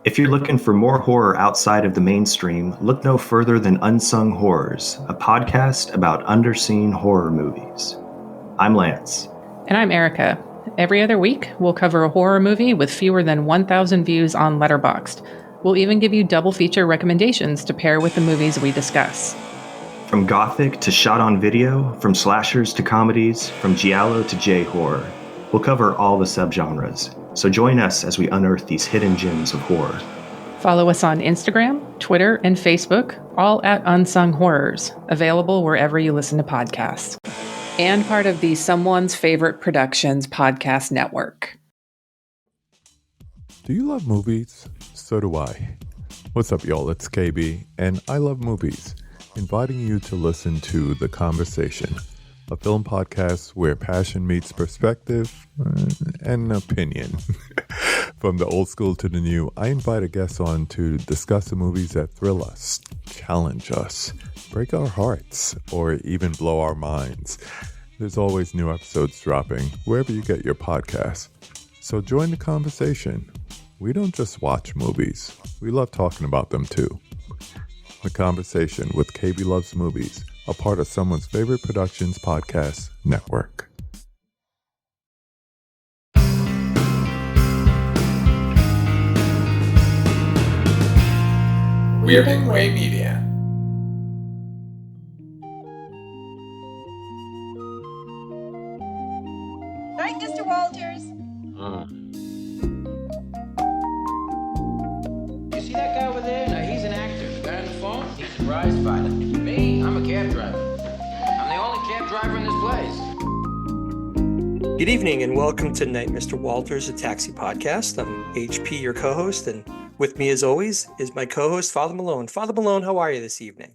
If you're looking for more horror outside of the mainstream, look no further than Unsung Horrors, a podcast about underseen horror movies. I'm Lance. And I'm Erica. Every other week, we'll cover a horror movie with fewer than 1,000 views on Letterboxd. We'll even give you double feature recommendations to pair with the movies we discuss. From gothic to shot on video, from slashers to comedies, from giallo to J-horror, we'll cover all the subgenres. So join us as we unearth these hidden gems of horror. Follow us on Instagram, Twitter, and Facebook, all at Unsung Horrors, available wherever you listen to podcasts. And part of the Someone's Favorite Productions podcast network. Do you love movies? So do I. What's up, y'all? It's KB, and I love movies. Inviting you to listen to The Conversation, a film podcast where passion meets perspective and opinion. From the old school to the new, I invite a guest on to discuss the movies that thrill us, challenge us, break our hearts, or even blow our minds. There's always new episodes dropping wherever you get your podcasts. So join the conversation. We don't just watch movies. We love talking about them too. The Conversation with KB Loves Movies, a part of Someone's Favorite Productions podcast network. Weirding Way Media. Right, Mr. Walters? You see that guy over there? Now, he's an actor. The guy on the phone? He's a prize fighter. Me? I'm a cab driver. I'm the only cab driver in this place. Good evening and welcome to Night Mr. Walters, a taxi podcast. I'm HP, your co-host, and with me as always is my co-host, Father Malone. Father Malone, how are you this evening?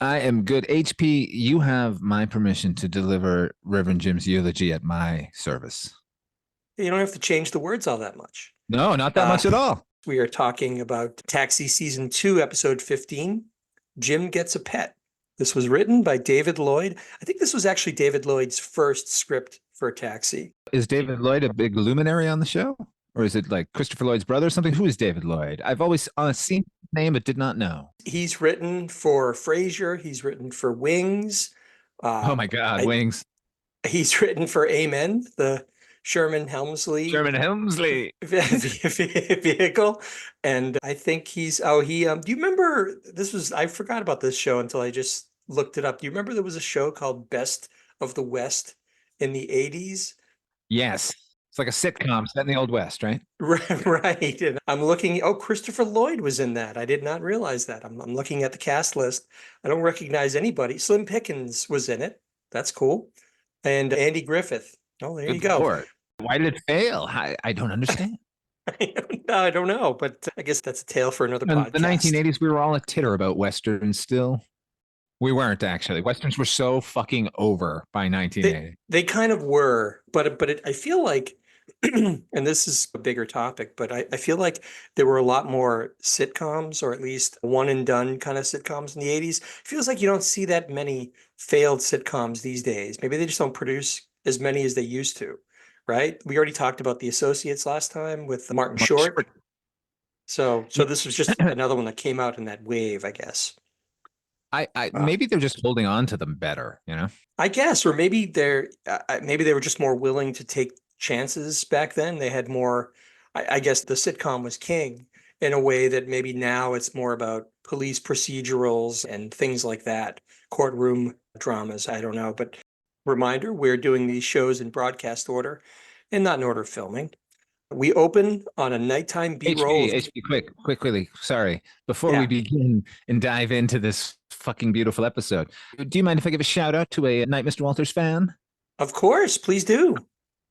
I am good. HP, you have my permission to deliver Reverend Jim's eulogy at my service. You don't have to change the words all that much. No, not that much at all. We are talking about Taxi Season 2, Episode 15, Jim Gets a Pet. This was written by David Lloyd. I think this was actually David Lloyd's first script for Taxi. Is David Lloyd a big luminary on the show? Or is it like Christopher Lloyd's brother or something? Who is David Lloyd? I've always seen his name but did not know. He's written for Frasier. He's written for Wings. Oh my God, Wings. He's written for Amen, the Sherman Hemsley vehicle. And I think do you remember, I forgot about this show until I just looked it up. Do you remember there was a show called Best of the West in the 80s? Yes. It's like a sitcom set in the Old West, right? Right. And I'm looking, Christopher Lloyd was in that. I did not realize that. I'm looking at the cast list. I don't recognize anybody. Slim Pickens was in it. That's cool. And Andy Griffith. Oh, there you go. Lord. Why did it fail? I don't understand. I don't know, but I guess that's a tale for another podcast. In the 1980s, we were all a titter about Westerns still. We weren't, actually. Westerns were so fucking over by 1980. They kind of were, but I feel like, and this is a bigger topic, but I feel like there were a lot more sitcoms, or at least one and done kind of sitcoms in the 80s. It feels like you don't see that many failed sitcoms these days. Maybe they just don't produce as many as they used to, right? We already talked about The Associates last time with Martin Short. So this was just another one that came out in that wave, I guess. Maybe they're just holding on to them better, you know? I guess, or maybe they were just more willing to take chances back then. They had more, I guess the sitcom was king in a way that maybe now it's more about police procedurals and things like that, courtroom dramas. I don't know, but reminder, we're doing these shows in broadcast order and not in order of filming. We open on a nighttime B-roll. HP, quickly. Sorry. Before we begin and dive into this fucking beautiful episode, do you mind if I give a shout out to a Night Mr. Walters fan? Of course, please do.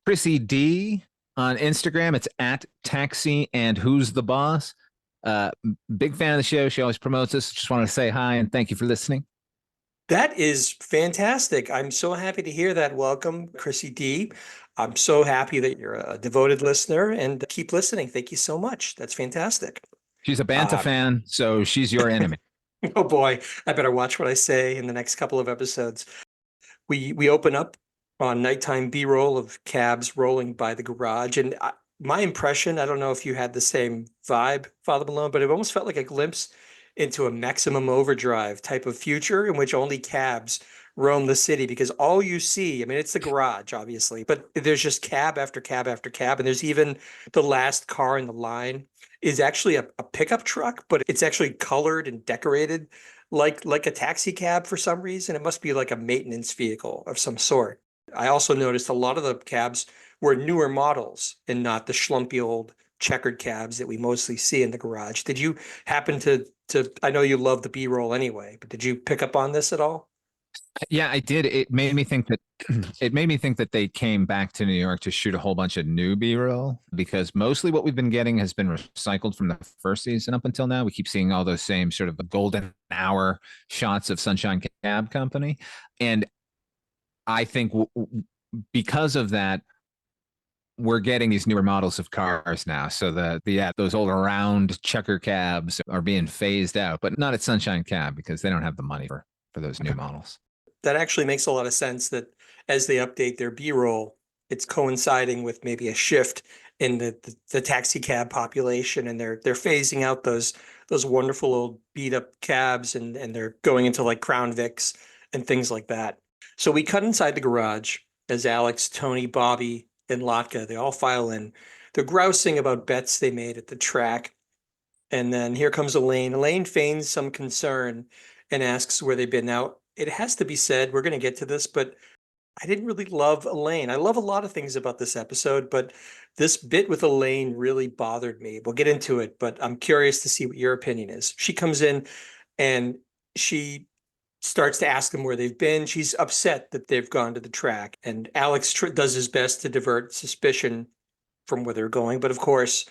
Chrissy D on Instagram. It's at Taxi and Who's the Boss. Big fan of the show. She always promotes us. Just want to say hi and thank you for listening. That is fantastic. I'm so happy to hear that. Welcome, Chrissy D. I'm so happy that you're a devoted listener and keep listening. Thank you so much. That's fantastic. She's a Banta fan, so she's your enemy. Oh boy, I better watch what I say in the next couple of episodes. We open up on nighttime B-roll of cabs rolling by the garage. And my impression, I don't know if you had the same vibe, Father Malone, but it almost felt like a glimpse into a maximum overdrive type of future in which only cabs roam the city because all you see, I mean, it's the garage, obviously, but there's just cab after cab after cab. And there's even the last car in the line is actually a pickup truck, but it's actually colored and decorated like a taxi cab for some reason. It must be like a maintenance vehicle of some sort. I also noticed a lot of the cabs were newer models and not the schlumpy old checkered cabs that we mostly see in the garage. Did you happen to I know you love the B-roll anyway, but did you pick up on this at all? Yeah, I did. It made me think that they came back to New York to shoot a whole bunch of new B-roll because mostly what we've been getting has been recycled from the first season up until now. We keep seeing all those same sort of golden hour shots of Sunshine Cab Company, and I think because of that, we're getting these newer models of cars now. So those old round checker cabs are being phased out, but not at Sunshine Cab because they don't have the money for those new models. That actually makes a lot of sense that as they update their B-roll, it's coinciding with maybe a shift in the taxi cab population, and they're phasing out those wonderful old beat up cabs, and they're going into like Crown Vics and things like that. So we cut inside the garage as Alex, Tony, Bobby, and Latka, they all file in. They're grousing about bets they made at the track. And then here comes Elaine. Elaine feigns some concern and asks where they've been. Now, it has to be said, we're going to get to this, but I didn't really love Elaine. I love a lot of things about this episode, but this bit with Elaine really bothered me. We'll get into it, but I'm curious to see what your opinion is. She comes in and she starts to ask them where they've been. She's upset that they've gone to the track, and Alex does his best to divert suspicion from where they're going. But of course,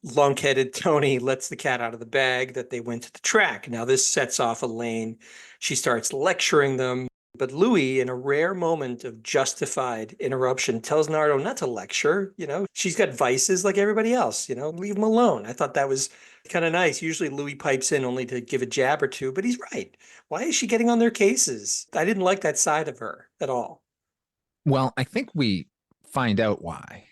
lunk-headed Tony lets the cat out of the bag that they went to the track. Now this sets off Elaine. She starts lecturing them, but Louis, in a rare moment of justified interruption, tells Nardo not to lecture. She's got vices like everybody else, leave them alone. I thought that was kind of nice. Usually Louis pipes in only to give a jab or two, but he's right. Why is she getting on their cases? I didn't like that side of her at all. Well, I think we find out why.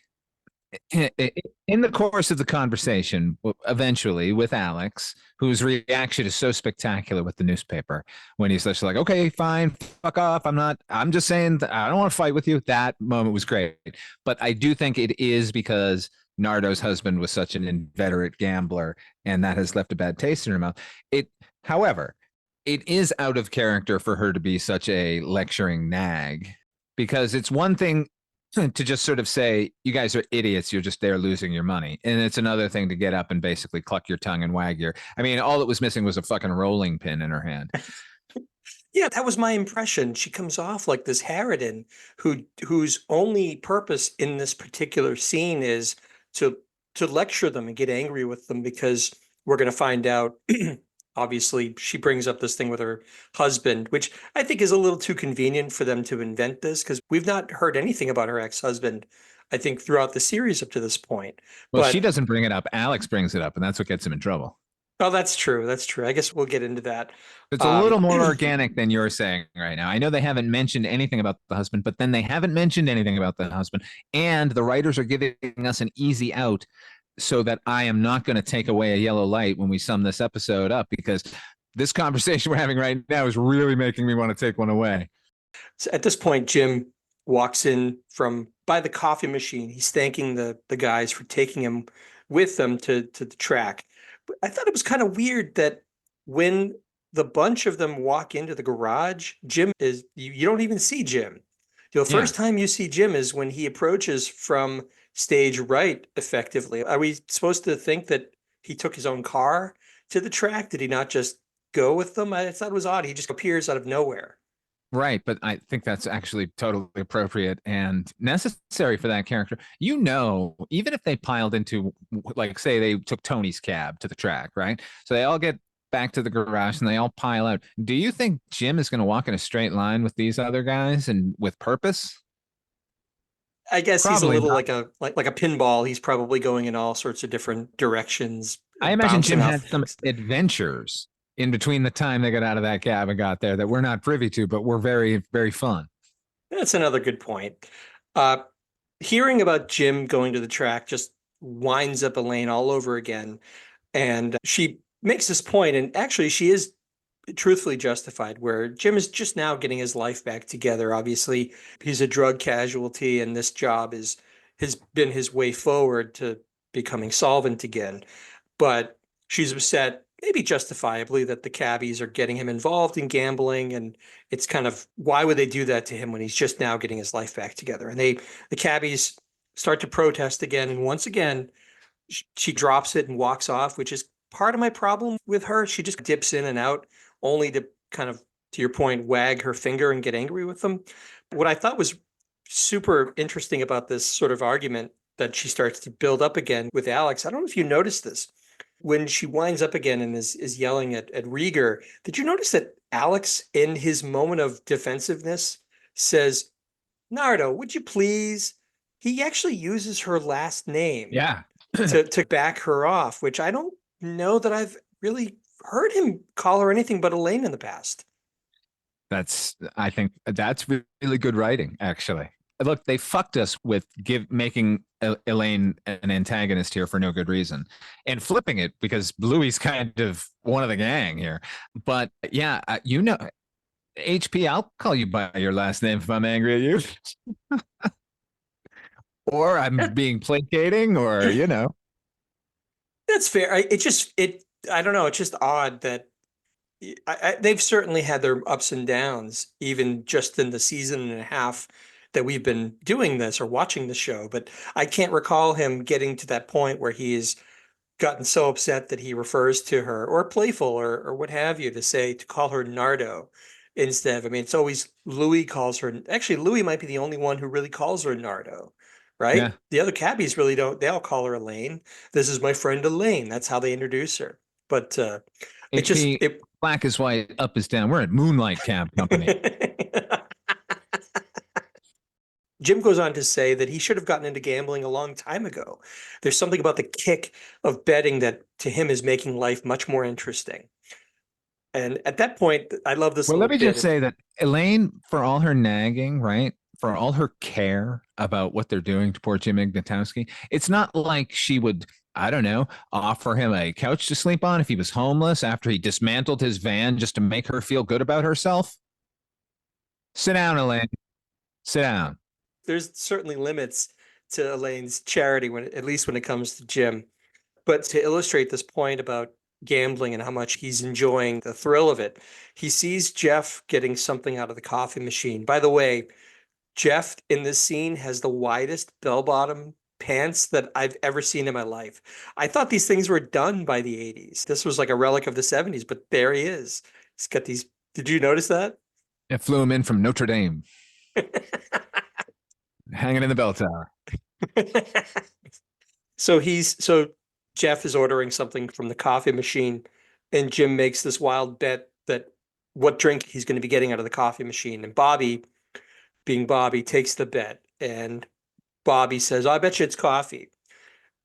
In the course of the conversation, eventually with Alex, whose reaction is so spectacular with the newspaper, when he's just like, okay, fine, fuck off. I'm just saying that I don't want to fight with you. That moment was great. But I do think it is because Nardo's husband was such an inveterate gambler, and that has left a bad taste in her mouth. However, it is out of character for her to be such a lecturing nag, because it's one thing to just sort of say, you guys are idiots, you're just there losing your money. And it's another thing to get up and basically cluck your tongue and wag all it was missing was a fucking rolling pin in her hand. Yeah, that was my impression. She comes off like this harridan whose only purpose in this particular scene is to lecture them and get angry with them, because we're going to find out obviously she brings up this thing with her husband, which I think is a little too convenient for them to invent this, because we've not heard anything about her ex-husband, I think, throughout the series up to this point. Well, but she doesn't bring it up. Alex brings it up, and that's what gets him in trouble. Oh, that's true. That's true. I guess we'll get into that. It's a little more organic than you're saying right now. I know they haven't mentioned anything about the husband, but then they haven't mentioned anything about the husband. And the writers are giving us an easy out so that I am not going to take away a yellow light when we sum this episode up, because this conversation we're having right now is really making me want to take one away. So at this point, Jim walks in from by the coffee machine. He's thanking the guys for taking him with them to the track. But I thought it was kind of weird that when the bunch of them walk into the garage, Jim is, you don't even see Jim. The first time you see Jim is when he approaches from stage right, effectively. Are we supposed to think that he took his own car to the track? Did he not just go with them? I thought it was odd. He just appears out of nowhere. Right, but I think that's actually totally appropriate and necessary for that character. Even if they piled into, like, say they took Tony's cab to the track, right? So they all get back to the garage and they all pile out. Do you think Jim is going to walk in a straight line with these other guys and with purpose? I guess Probably he's a little not. like a pinball. He's probably going in all sorts of different directions. I imagine Jim had some things. adventures in between the time they got out of that cab and got there that we're not privy to, but were very, very fun. That's another good point. Hearing about Jim going to the track just winds up Elaine all over again. And she makes this point, and actually she is truthfully justified, where Jim is just now getting his life back together. Obviously, he's a drug casualty, and this job has been his way forward to becoming solvent again. But she's upset, maybe justifiably, that the cabbies are getting him involved in gambling, and it's kind of, why would they do that to him when he's just now getting his life back together? And the cabbies start to protest again, and once again she drops it and walks off, which is part of my problem with her. She just dips in and out, only to kind of, to your point, wag her finger and get angry with them. What I thought was super interesting about this sort of argument that she starts to build up again with Alex, I don't know if you noticed this. When she winds up again and is yelling at Rieger, did you notice that Alex, in his moment of defensiveness, says, "Nardo, would you please?" He actually uses her last name Yeah. to back her off, which I don't know that I've really heard him call her anything but Elaine in the past. I think that's really good writing, actually. Look, they fucked us with making Elaine an antagonist here for no good reason, and flipping it because Louis kind of one of the gang here. But yeah, HP, I'll call you by your last name if I'm angry at you, or I'm being placating, or That's fair. I don't know. It's just odd that they've certainly had their ups and downs, even just in the season and a half that we've been doing this or watching the show. But I can't recall him getting to that point where he's gotten so upset that he refers to her, or playful, or what have you, to call her Nardo instead of, I mean, it's always Louis calls her. Actually, Louis might be the only one who really calls her Nardo, right? Yeah. The other cabbies really don't. They all call her Elaine. This is my friend Elaine. That's how they introduce her. But HP, black is white, up is down. We're at Moonlight Cab Company. Jim goes on to say that he should have gotten into gambling a long time ago. There's something about the kick of betting that to him is making life much more interesting. And at that point, I love this. Well, let me bit just say that Elaine, for all her nagging, right? For all her care about what they're doing to poor Jim Ignatowski, it's not like she would, I don't know, offer him a couch to sleep on if he was homeless after he dismantled his van just to make her feel good about herself. Sit down, Elaine. Sit down. There's certainly limits to Elaine's charity, at least when it comes to Jim. But to illustrate this point about gambling and how much he's enjoying the thrill of it, he sees Jeff getting something out of the coffee machine. By the way, Jeff in this scene has the widest bell-bottom pants that I've ever seen in my life. I thought these things were done by the 80s. This was like a relic of the 70s, but there he is. He's got these. Did you notice that? It flew him in from Notre Dame. Hanging in the bell tower. So Jeff is ordering something from the coffee machine, and Jim makes this wild bet that what drink he's going to be getting out of the coffee machine. And Bobby, being Bobby, takes the bet. And Bobby says, "I bet you it's coffee."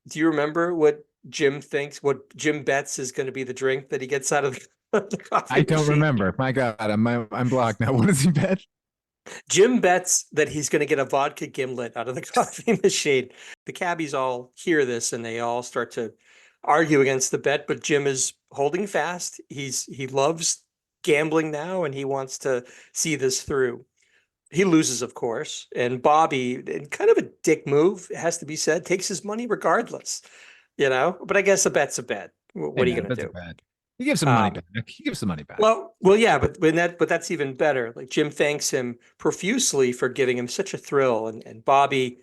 Do you remember what Jim bets is going to be the drink that he gets out of the coffee I don't machine? remember. My God, I'm blocked now. What does he bet? Jim bets that he's going to get a vodka gimlet out of the coffee machine. The cabbies all hear this and they all start to argue against the bet, but Jim is holding fast. He loves gambling now and he wants to see this through. He loses, of course, and Bobby, in kind of a dick move, it has to be said, takes his money regardless, but I guess a bet's a bet. What are you going to do? He gives the money back. He gives the money back. Well, yeah, but that's even better. Like, Jim thanks him profusely for giving him such a thrill, and Bobby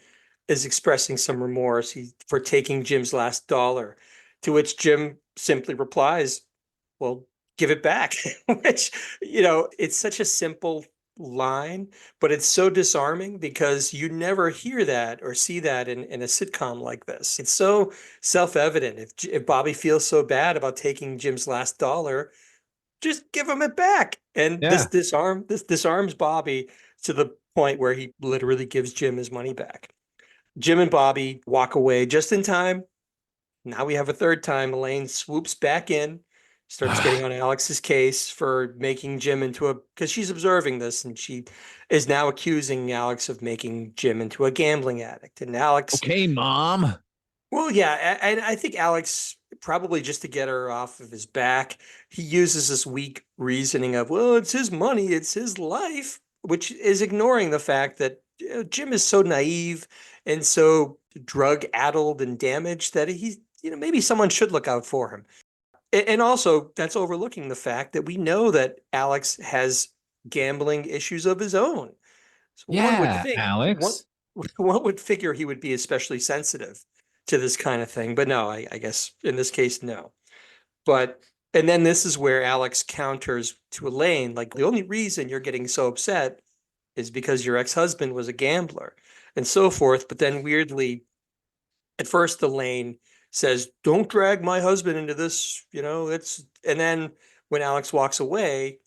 is expressing some remorse for taking Jim's last dollar, to which Jim simply replies, "Well, give it back," which, it's such a simple line, but it's so disarming because you never hear that or see that in a sitcom like this. It's so self-evident. If Bobby feels so bad about taking Jim's last dollar, just give him it back. And this disarms Bobby to the point where he literally gives Jim his money back. Jim and Bobby walk away just in time. Now we have a third time. Elaine swoops back in, starts getting on Alex's case for making Jim because she's observing this, and she is now accusing Alex of making Jim into a gambling addict. And Alex, okay, Mom. Well, yeah, and I think Alex probably just to get her off of his back, he uses this weak reasoning of, well, it's his money, it's his life, which is ignoring the fact that Jim is so naive and so drug addled and damaged that maybe someone should look out for him. And also, that's overlooking the fact that we know that Alex has gambling issues of his own. So one would Yeah, think Alex. one would figure he would be especially sensitive to this kind of thing, but no, I guess in this case, no. But and then this is where Alex counters to Elaine, like the only reason you're getting so upset is because your ex-husband was a gambler and so forth. But then weirdly, at first Elaine says, "Don't drag my husband into this," it's and then when Alex walks away,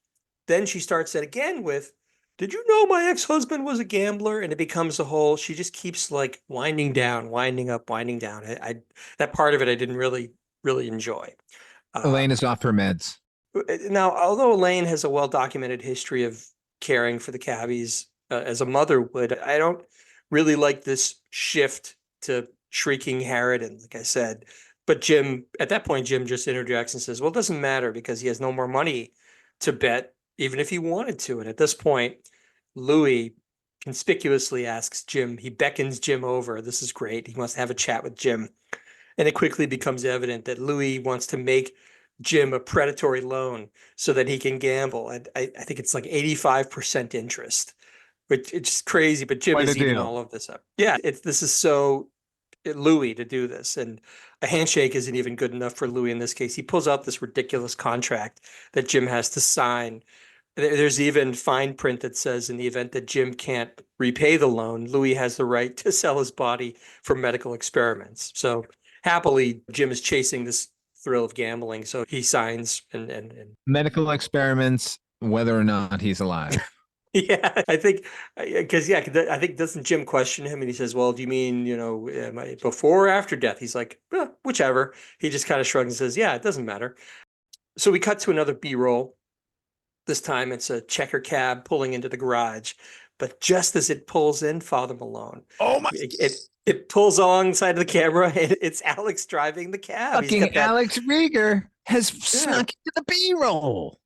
then she starts it again with, "Did you know my ex-husband was a gambler?" And it becomes a whole, she just keeps like winding down, winding up, winding down. I that part of it I didn't really enjoy. Uh, Elaine is off her meds. Now, although Elaine has a well-documented history of caring for the cabbies as a mother would, I don't really like this shift to shrieking Harridan, like I said. But Jim, at that point, Jim just interjects and says, well, it doesn't matter because he has no more money to bet, even if he wanted to. And at this point, Louis conspicuously asks Jim, he beckons Jim over. This is great. He wants to have a chat with Jim. And it quickly becomes evident that Louis wants to make Jim a predatory loan so that he can gamble. And I think it's like 85% interest, which it's crazy, but Jim Quite a is eating deal. all of this up. Yeah, this is so Louis to do this. And a handshake isn't even good enough for Louis in this case. He pulls out this ridiculous contract that Jim has to sign. There's even fine print that says in the event that Jim can't repay the loan, Louis has the right to sell his body for medical experiments. So happily, Jim is chasing this thrill of gambling. So he signs and Medical experiments, whether or not he's alive. yeah, I think because I think doesn't Jim question him and he says, well, do you mean, am I before or after death? He's like, whichever. He just kind of shrugs and says, yeah, it doesn't matter. So we cut to another B-roll. This time it's a checker cab pulling into the garage. But just as it pulls in, Father Malone, Oh my it pulls alongside of the camera and it's Alex driving the cab. fucking Alex Rieger has snuck into the B-roll.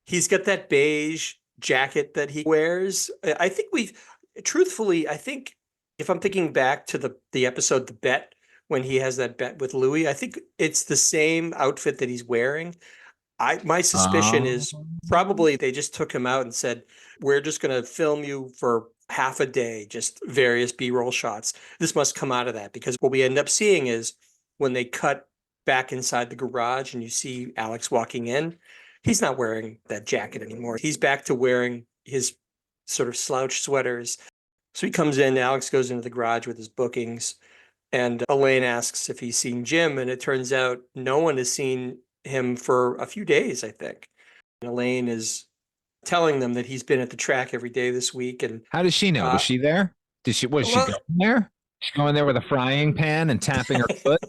He's got that beige jacket that he wears. I think truthfully, I think if I'm thinking back to the episode, The Bet, when he has that bet with Louis, I think it's the same outfit that he's wearing. My suspicion is probably they just took him out and said, we're just going to film you for half a day, just various B-roll shots. This must come out of that because what we end up seeing is when they cut back inside the garage and you see Alex walking in, he's not wearing that jacket anymore. He's back to wearing his sort of slouch sweaters. So he comes in, Alex goes into the garage with his bookings, and Elaine asks if he's seen Jim, and it turns out no one has seen him for a few days, I think. And Elaine is telling them that he's been at the track every day this week. And how does she know? Was she there? Was she going there? She going there with a frying pan and tapping her foot?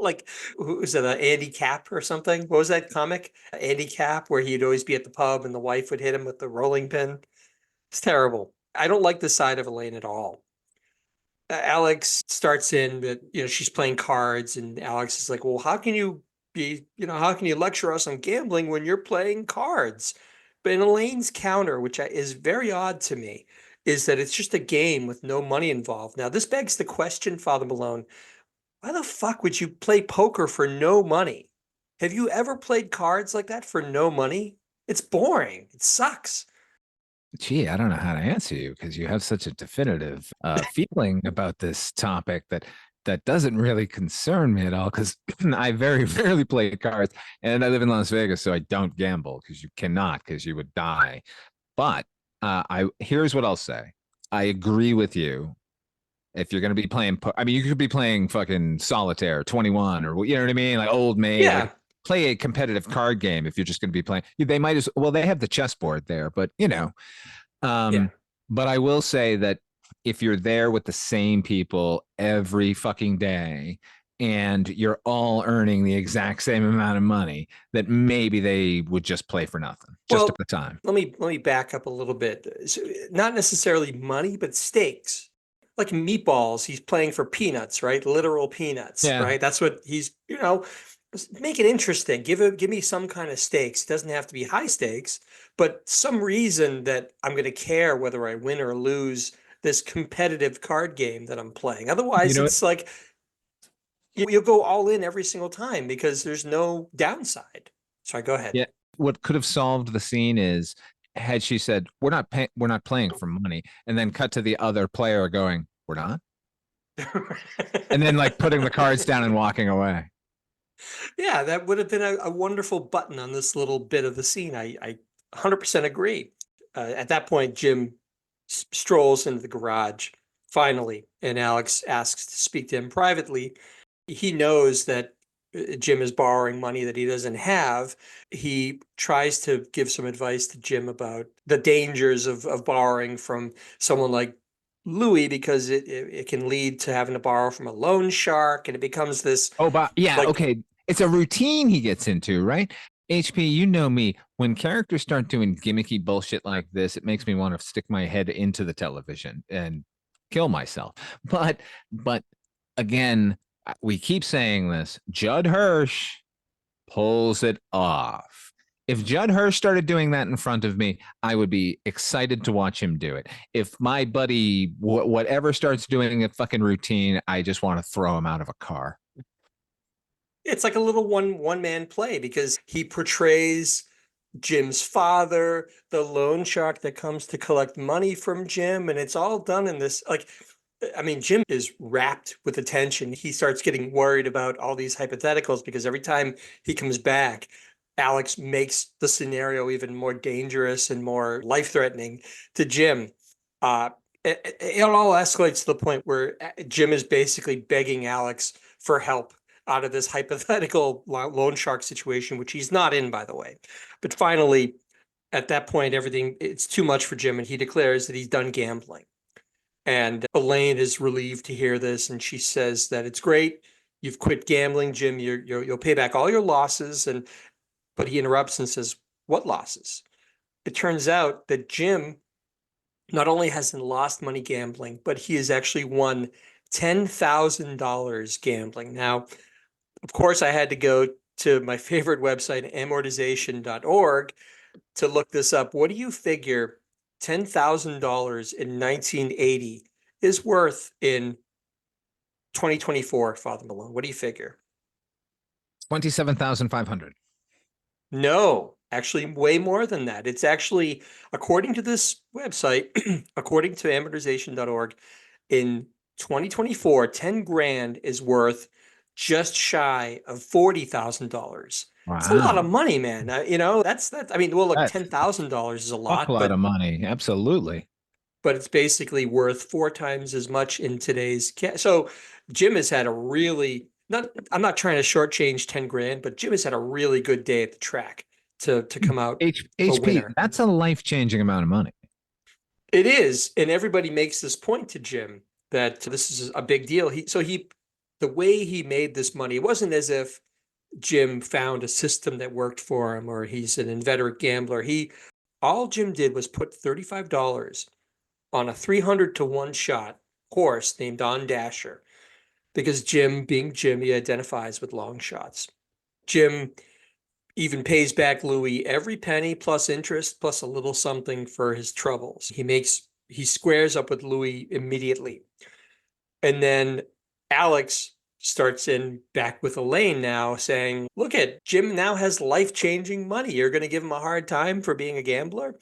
Like, who was it, Andy Capp or something? What was that comic? Andy Capp, where he'd always be at the pub and the wife would hit him with the rolling pin. It's terrible. I don't like the side of Elaine at all. Alex starts in, but she's playing cards, and Alex is like, "Well, how can you how can you lecture us on gambling when you're playing cards?" But in Elaine's counter, which is very odd to me, is that it's just a game with no money involved. Now, this begs the question, Father Malone, why the fuck would you play poker for no money? Have you ever played cards like that for no money? It's boring. It sucks. Gee, I don't know how to answer you because you have such a definitive feeling about this topic that doesn't really concern me at all because I very rarely play cards and I live in Las Vegas, so I don't gamble because you cannot because you would die. But here's what I'll say. I agree with you. If you're going to be playing, you could be playing fucking solitaire, 21, or you know what I mean, like old maid. Yeah. Like, play a competitive card game if you're just going to be playing. They might as well. They have the chessboard there, but But I will say that if you're there with the same people every fucking day and you're all earning the exact same amount of money, that maybe they would just play for nothing just at the time. Let me back up a little bit. So, not necessarily money, but stakes. like meatballs. He's playing for peanuts, right? Literal peanuts, Yeah. right? That's what he's, make it interesting. Give me some kind of stakes. It doesn't have to be high stakes, but some reason that I'm going to care whether I win or lose this competitive card game that I'm playing. You Otherwise, know, it's like you'll go all in every single time because there's no downside. Sorry, go ahead. yeah. What could have solved the scene is had she said, we're not playing for money," and then cut to the other player going, "We're not," and then like putting the cards down and walking away. Yeah, that would have been a wonderful button on this little bit of the scene. I 100% agree. At that point, Jim strolls into the garage finally, and Alex asks to speak to him privately. He knows that Jim is borrowing money that he doesn't have. He tries to give some advice to Jim about the dangers of borrowing from someone like Louis because it can lead to having to borrow from a loan shark, and it becomes this Oh, but yeah, like okay. It's a routine he gets into, right? HP, you know me. When characters start doing gimmicky bullshit like this, it makes me want to stick my head into the television and kill myself. But again, we keep saying this. Judd Hirsch pulls it off. If Judd Hirsch started doing that in front of me, I would be excited to watch him do it. If my buddy, whatever, starts doing a fucking routine, I just want to throw him out of a car. it's like a little one man play because he portrays Jim's father, the loan shark that comes to collect money from Jim, and it's all done in this like I mean, Jim is wrapped with attention. He starts getting worried about all these hypotheticals because every time he comes back, Alex makes the scenario even more dangerous and more life-threatening to Jim. It all escalates to the point where Jim is basically begging Alex for help out of this hypothetical loan shark situation, which he's not in, by the way. But finally, at that point, it's too much for Jim, and he declares that he's done gambling. And Elaine is relieved to hear this, and she says that it's great. You've quit gambling, Jim. You'll pay back all your losses. But he interrupts and says, "What losses?" It turns out that Jim not only hasn't lost money gambling, but he has actually won $10,000 gambling. Now, of course, I had to go to my favorite website, amortization.org, to look this up. What do you figure $10,000 in 1980 is worth in 2024, Father Malone? What do you figure? 27,500. No, actually way more than that. It's actually, according to this website, according to amortization.org, in 2024, 10 grand is worth just shy of $40,000. It's a lot of Wow. money, man. That's that. I mean, well, look, That's $10,000 is a a lot, lot but of money. Absolutely. it's basically worth 4 times as much in today's so Jim has had a really not I'm not trying to shortchange 10 grand, but Jim has had a really good day at the track to come out a HP, winner. that's a life-changing amount of money. It is, and everybody makes this point to Jim that this is a big deal. The way he made this money, it wasn't as if Jim found a system that worked for him or he's an inveterate gambler. All Jim did was put $35 on a 300 to 1 shot horse named On Dasher because Jim, being Jim, he identifies with long shots. Jim even pays back Louis every penny plus interest plus a little something for his troubles. He squares up with Louis immediately. And then Alex starts in back with Elaine now saying, "Look at Jim now has life-changing money. You're going to give him a hard time for being a gambler?"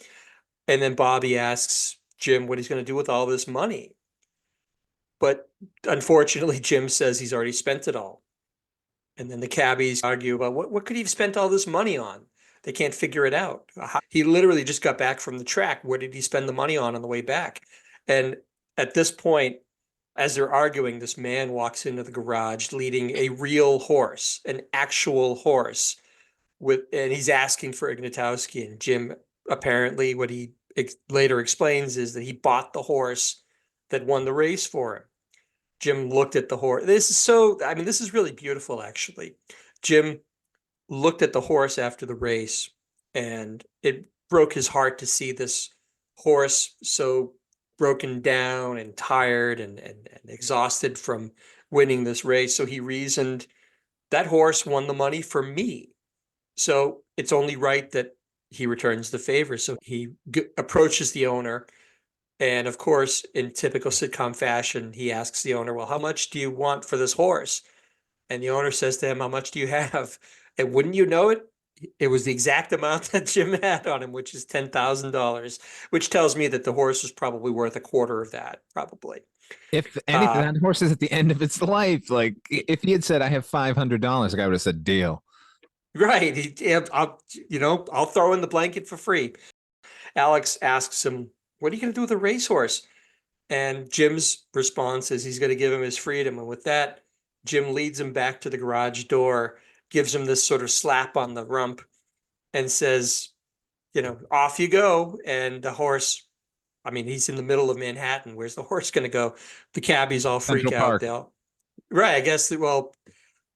And then Bobby asks Jim what he's going to do with all this money. But unfortunately, Jim says he's already spent it all. And then the cabbies argue about what could he have spent all this money on? They can't figure it out. He literally just got back from the track. What did he spend the money on the way back? And at this point, as they're arguing, this man walks into the garage leading a real horse, an actual horse, and he's asking for Ignatowski. And Jim, apparently, what he later explains is that he bought the horse that won the race for him. Jim looked at the horse. This is really beautiful, actually. Jim looked at the horse after the race, and it broke his heart to see this horse so broken down and tired and exhausted from winning this race. So he reasoned that horse won the money for me. So it's only right that he returns the favor. So he approaches the owner. And of course, in typical sitcom fashion, he asks the owner, well, how much do you want for this horse? And the owner says to him, how much do you have? And wouldn't you know it? It was the exact amount that Jim had on him, which is $10,000, which tells me that the horse was probably worth a quarter of that, probably. If anything, that horse is at the end of its life. Like if he had said, I have $500, the guy would have said, deal. Right. I'll throw in the blanket for free. Alex asks him, what are you going to do with a racehorse? And Jim's response is he's going to give him his freedom. And with that, Jim leads him back to the garage door, gives him this sort of slap on the rump and says, off you go. And the horse, I mean, he's in the middle of Manhattan. Where's the horse going to go? The cabbies all freak Central out. Park. They'll, right. I guess, well,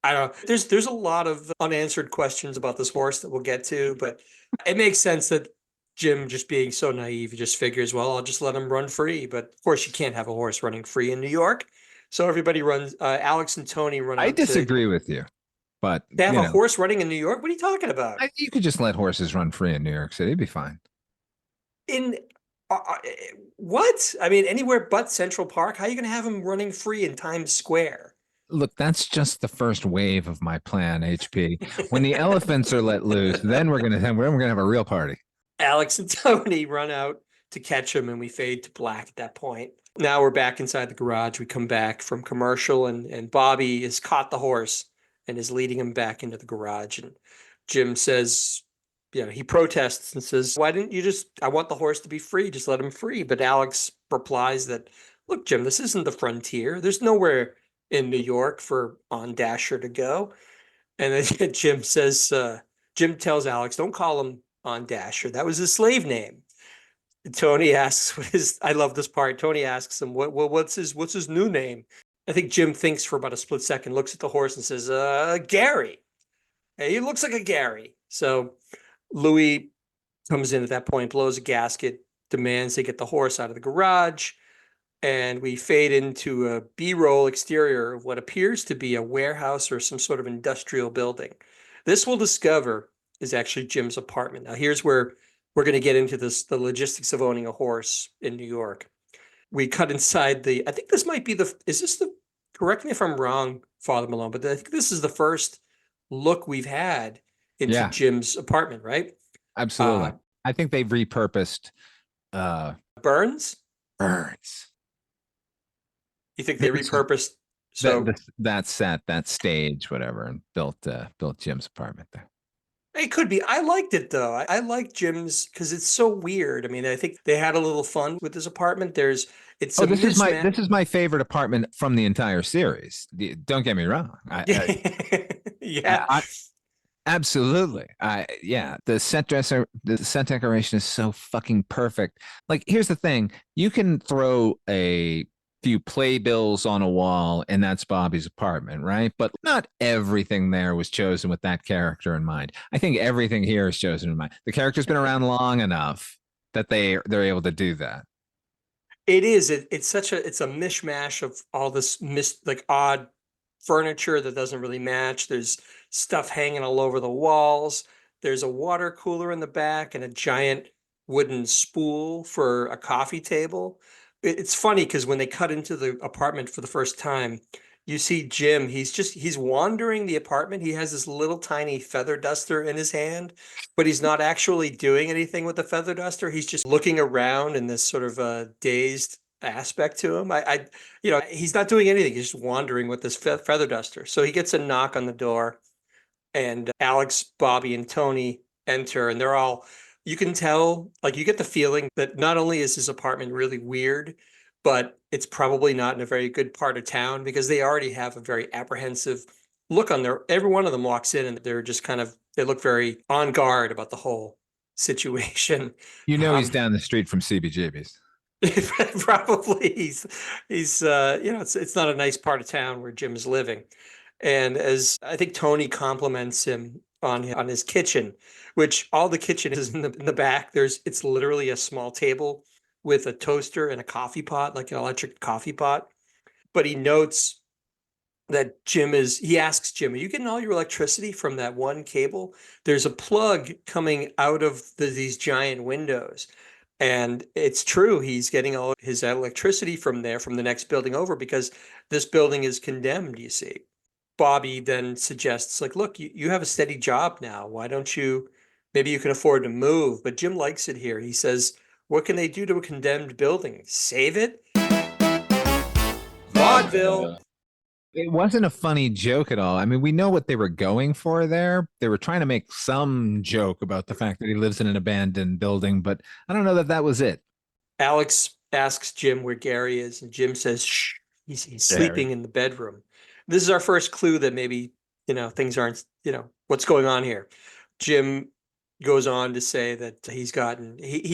I don't know. There's a lot of unanswered questions about this horse that we'll get to, but it makes sense that Jim, just being so naive, he just figures, well, I'll just let him run free. But of course, you can't have a horse running free in New York. So everybody runs. Alex and Tony run out. I disagree with you, but They have a horse running in New York. What are you talking about? You could just let horses run free in New York City. It'd be fine. In what? I mean, anywhere but Central Park. How are you going to have him running free in Times Square? Look, that's just the first wave of my plan, HP. When the elephants are let loose, then we're gonna have a real party. Alex and Tony run out to catch him, and we fade to black at that point. Now we're back inside the garage. We come back from commercial, and Bobby has caught the horse and is leading him back into the garage. And Jim says, he protests and says, why didn't you I want the horse to be free. Just let him free. But Alex replies that, look, Jim, this isn't the frontier. There's nowhere in New York for On Dasher to go. And then Jim tells Alex, don't call him On Dasher. That was his slave name. And Tony asks, I love this part. Tony asks him, what's his new name? I think Jim thinks for about a split second, looks at the horse and says, Gary. Hey, he looks like a Gary. So Louis comes in at that point, blows a gasket, demands they get the horse out of the garage. And we fade into a B-roll exterior of what appears to be a warehouse or some sort of industrial building. This we'll discover is actually Jim's apartment. Now, here's where we're going to get into the logistics of owning a horse in New York. We cut inside I think this might be correct me if I'm wrong, Father Malone, but I think this is the first look we've had into Jim's apartment, right? Absolutely. I think they've repurposed Burns. You think they repurposed that set, that stage, whatever, and built Jim's apartment there? It could be. I liked it though. I like Jim's because it's so weird. I mean, I think they had a little fun with this apartment. This is my favorite apartment from the entire series. Don't get me wrong. Absolutely. The set decoration is so fucking perfect. Like, here's the thing. You can throw a few playbills on a wall and that's Bobby's apartment, right? But not everything there was chosen with that character in mind. I think everything here is chosen in mind. The character's been around long enough that they're able to do that. It is. It's a mishmash of all this odd furniture that doesn't really match. There's stuff hanging all over the walls. There's a water cooler in the back and a giant wooden spool for a coffee table. It's funny because when they cut into the apartment for the first time, you see Jim, he's wandering the apartment. He has this little tiny feather duster in his hand, but he's not actually doing anything with the feather duster. He's just looking around in this sort of dazed aspect to him. He's not doing anything. He's just wandering with this feather duster. So he gets a knock on the door and Alex, Bobby, and Tony enter, and they're all, you can tell, like, you get the feeling that not only is his apartment really weird, but it's probably not in a very good part of town because they already have a very apprehensive look on every one of them walks in and they're just they look very on guard about the whole situation. He's down the street from CBGB's. Probably he's it's not a nice part of town where Jim's living. And as I think Tony compliments him on his kitchen, which all the kitchen is in the back. It's literally a small table with a toaster and a coffee pot, like an electric coffee pot. But he notes that he asks Jim, are you getting all your electricity from that one cable? There's a plug coming out of these giant windows. And it's true, he's getting all his electricity from there, from the next building over, because this building is condemned, you see. Bobby then suggests, like, look, you have a steady job now. Why don't maybe you can afford to move? But Jim likes it here. He says, what can they do to a condemned building? Save it? Vaudeville. It wasn't a funny joke at all. I mean, we know what they were going for there. They were trying to make some joke about the fact that he lives in an abandoned building, but I don't know that that was it. Alex asks Jim where Gary is, and Jim says, shh, he's sleeping in the bedroom. This is our first clue that maybe, things aren't, what's going on here. Jim goes on to say that he's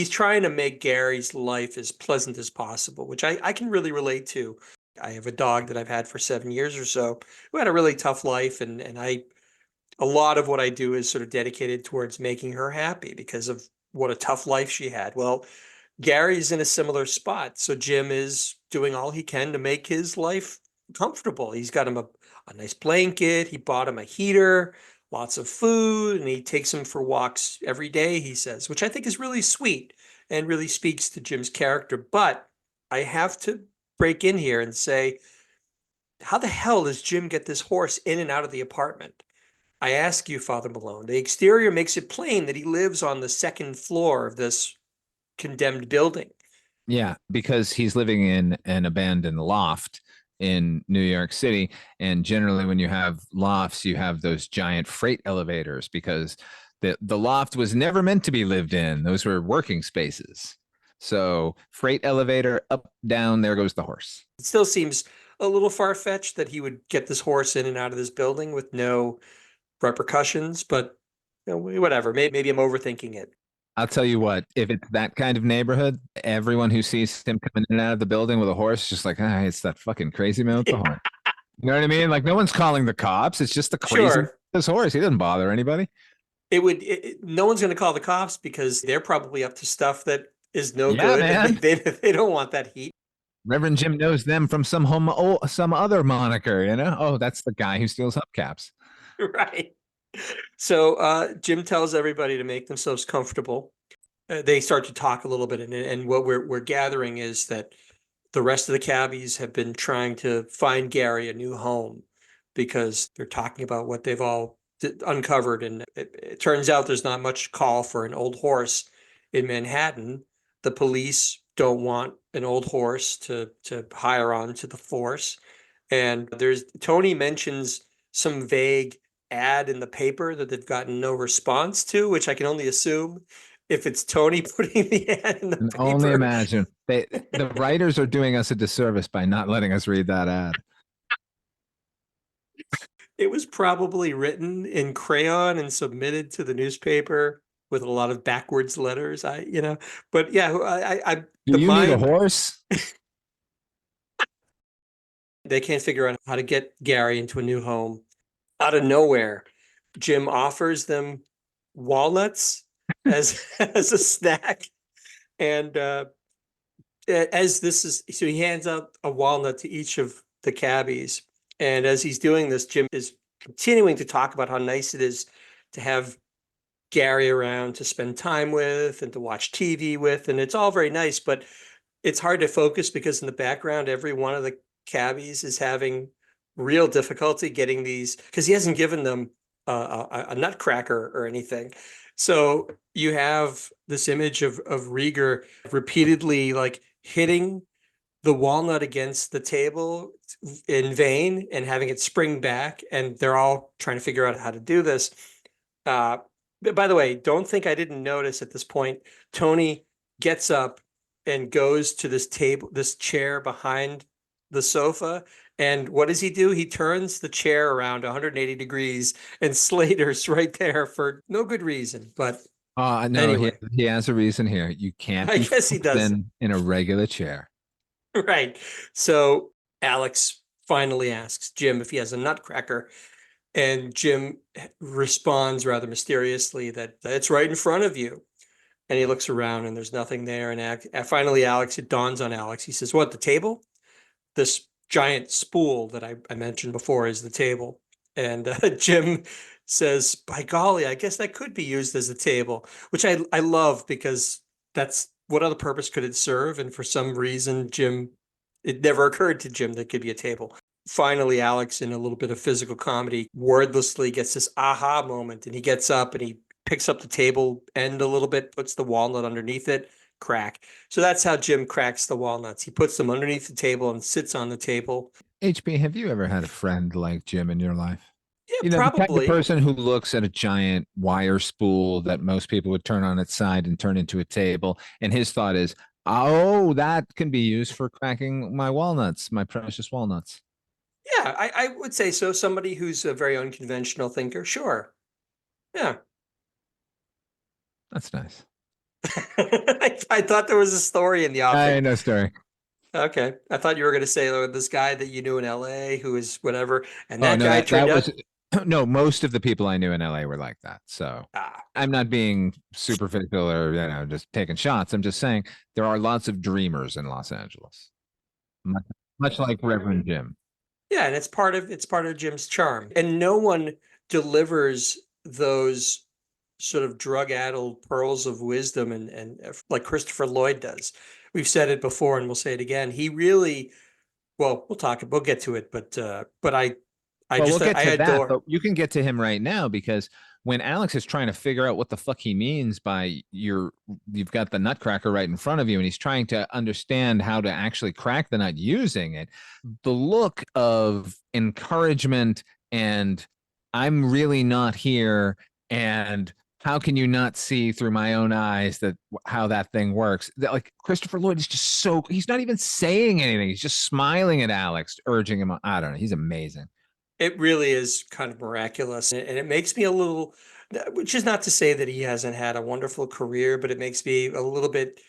trying to make Gary's life as pleasant as possible, which I can really relate to. I have a dog that I've had for 7 years or so who had a really tough life. And a lot of what I do is sort of dedicated towards making her happy because of what a tough life she had. Well, Gary's in a similar spot. So Jim is doing all he can to make his life comfortable. He's got him a nice blanket. He bought him a heater, lots of food, and he takes him for walks every day, he says, which I think is really sweet and really speaks to Jim's character. But I have to break in here and say, how the hell does Jim get this horse in and out of the apartment? I ask you, Father Malone. The exterior makes it plain that he lives on the second floor of this condemned building. Yeah, because he's living in an abandoned loft in New York City. And generally, when you have lofts, you have those giant freight elevators because the loft was never meant to be lived in. Those were working spaces. So freight elevator up, down, there goes the horse. It still seems a little far-fetched that he would get this horse in and out of this building with no repercussions, but whatever. Maybe I'm overthinking it. I'll tell you what, if it's that kind of neighborhood, everyone who sees him coming in and out of the building with a horse, just like, it's that fucking crazy man with the horse. You know what I mean? Like no one's calling the cops. It's just the crazy this horse. He doesn't bother anybody. No one's going to call the cops because they're probably up to stuff that is no good. Man. They don't want that heat. Reverend Jim knows them from some other moniker, Oh, that's the guy who steals hubcaps. Right. So Jim tells everybody to make themselves comfortable. They start to talk a little bit, and what we're gathering is that the rest of the cabbies have been trying to find Gary a new home because they're talking about what they've all uncovered. And it turns out there's not much call for an old horse in Manhattan. The police don't want an old horse to hire on to the force. And Tony mentions some vague ad in the paper that they've gotten no response to, which I can only assume if it's Tony putting the ad in the paper. Only imagine. The writers are doing us a disservice by not letting us read that ad. It was probably written in crayon and submitted to the newspaper with a lot of backwards letters. But yeah, Do you need a horse? They can't figure out how to get Gary into a new home. Out of nowhere, Jim offers them walnuts as a snack. And so he hands out a walnut to each of the cabbies. And as he's doing this, Jim is continuing to talk about how nice it is to have Gary around to spend time with and to watch TV with. And it's all very nice, but it's hard to focus because in the background, every one of the cabbies is having real difficulty getting these, because he hasn't given them a nutcracker or anything. So you have this image of Rieger repeatedly like hitting the walnut against the table in vain and having it spring back, and they're all trying to figure out how to do this. By the way, don't think I didn't notice at this point, Tony gets up and goes to this chair behind the sofa. And what does he do? He turns the chair around 180 degrees and Slater's right there for no good reason. But no, anyway. He has a reason here. You can't. I guess he does in a regular chair. Right. So Alex finally asks Jim if he has a nutcracker. And Jim responds rather mysteriously that it's right in front of you. And he looks around and there's nothing there. And finally, it dawns on Alex. He says, what, the table? This giant spool that I mentioned before is the table. And Jim says, by golly, I guess that could be used as a table, which I love because that's what other purpose could it serve? And for some reason, it never occurred to Jim that it could be a table. Finally, Alex, in a little bit of physical comedy, wordlessly gets this aha moment, and he gets up and he picks up the table end a little bit, puts the walnut underneath it, crack. So that's how Jim cracks the walnuts. He puts them underneath the table and sits on the table. HB, have you ever had a friend like Jim in your life? Yeah, The kind of probably. person who looks at a giant wire spool that most people would turn on its side and turn into a table, and his thought is, oh, that can be used for cracking my walnuts, my precious walnuts. Yeah, I would say so. Somebody who's a very unconventional thinker. Sure. Yeah. That's nice. I thought there was a story in the I offing. know story. Okay. I thought you were going to say this guy that you knew in LA who is whatever. And Oh that no, guy that turned out. was no. Most of the people I knew in LA were like that. So Ah, I'm not being superficial or just taking shots. I'm just saying there are lots of dreamers in Los Angeles, much like Reverend Jim. yeah, and it's part of Jim's charm. And no one delivers those sort of drug-addled pearls of wisdom and like Christopher Lloyd does. We've said it before and we'll say it again. He really, well, we'll get to it, but Well, we'll get I to that, adore. but you can get to him right now because when Alex is trying to figure out what the fuck he means by you've got the nutcracker right in front of you, and he's trying to understand how to actually crack the nut using it, the look of encouragement and I'm really not here, and how can you not see through my own eyes that how that thing works? That, like, Christopher Lloyd is just so he's not even saying anything. He's just smiling at Alex, urging him on. I don't know. He's amazing. It really is kind of miraculous. And it makes me a little, which is not to say that he hasn't had a wonderful career, but it makes me a little bit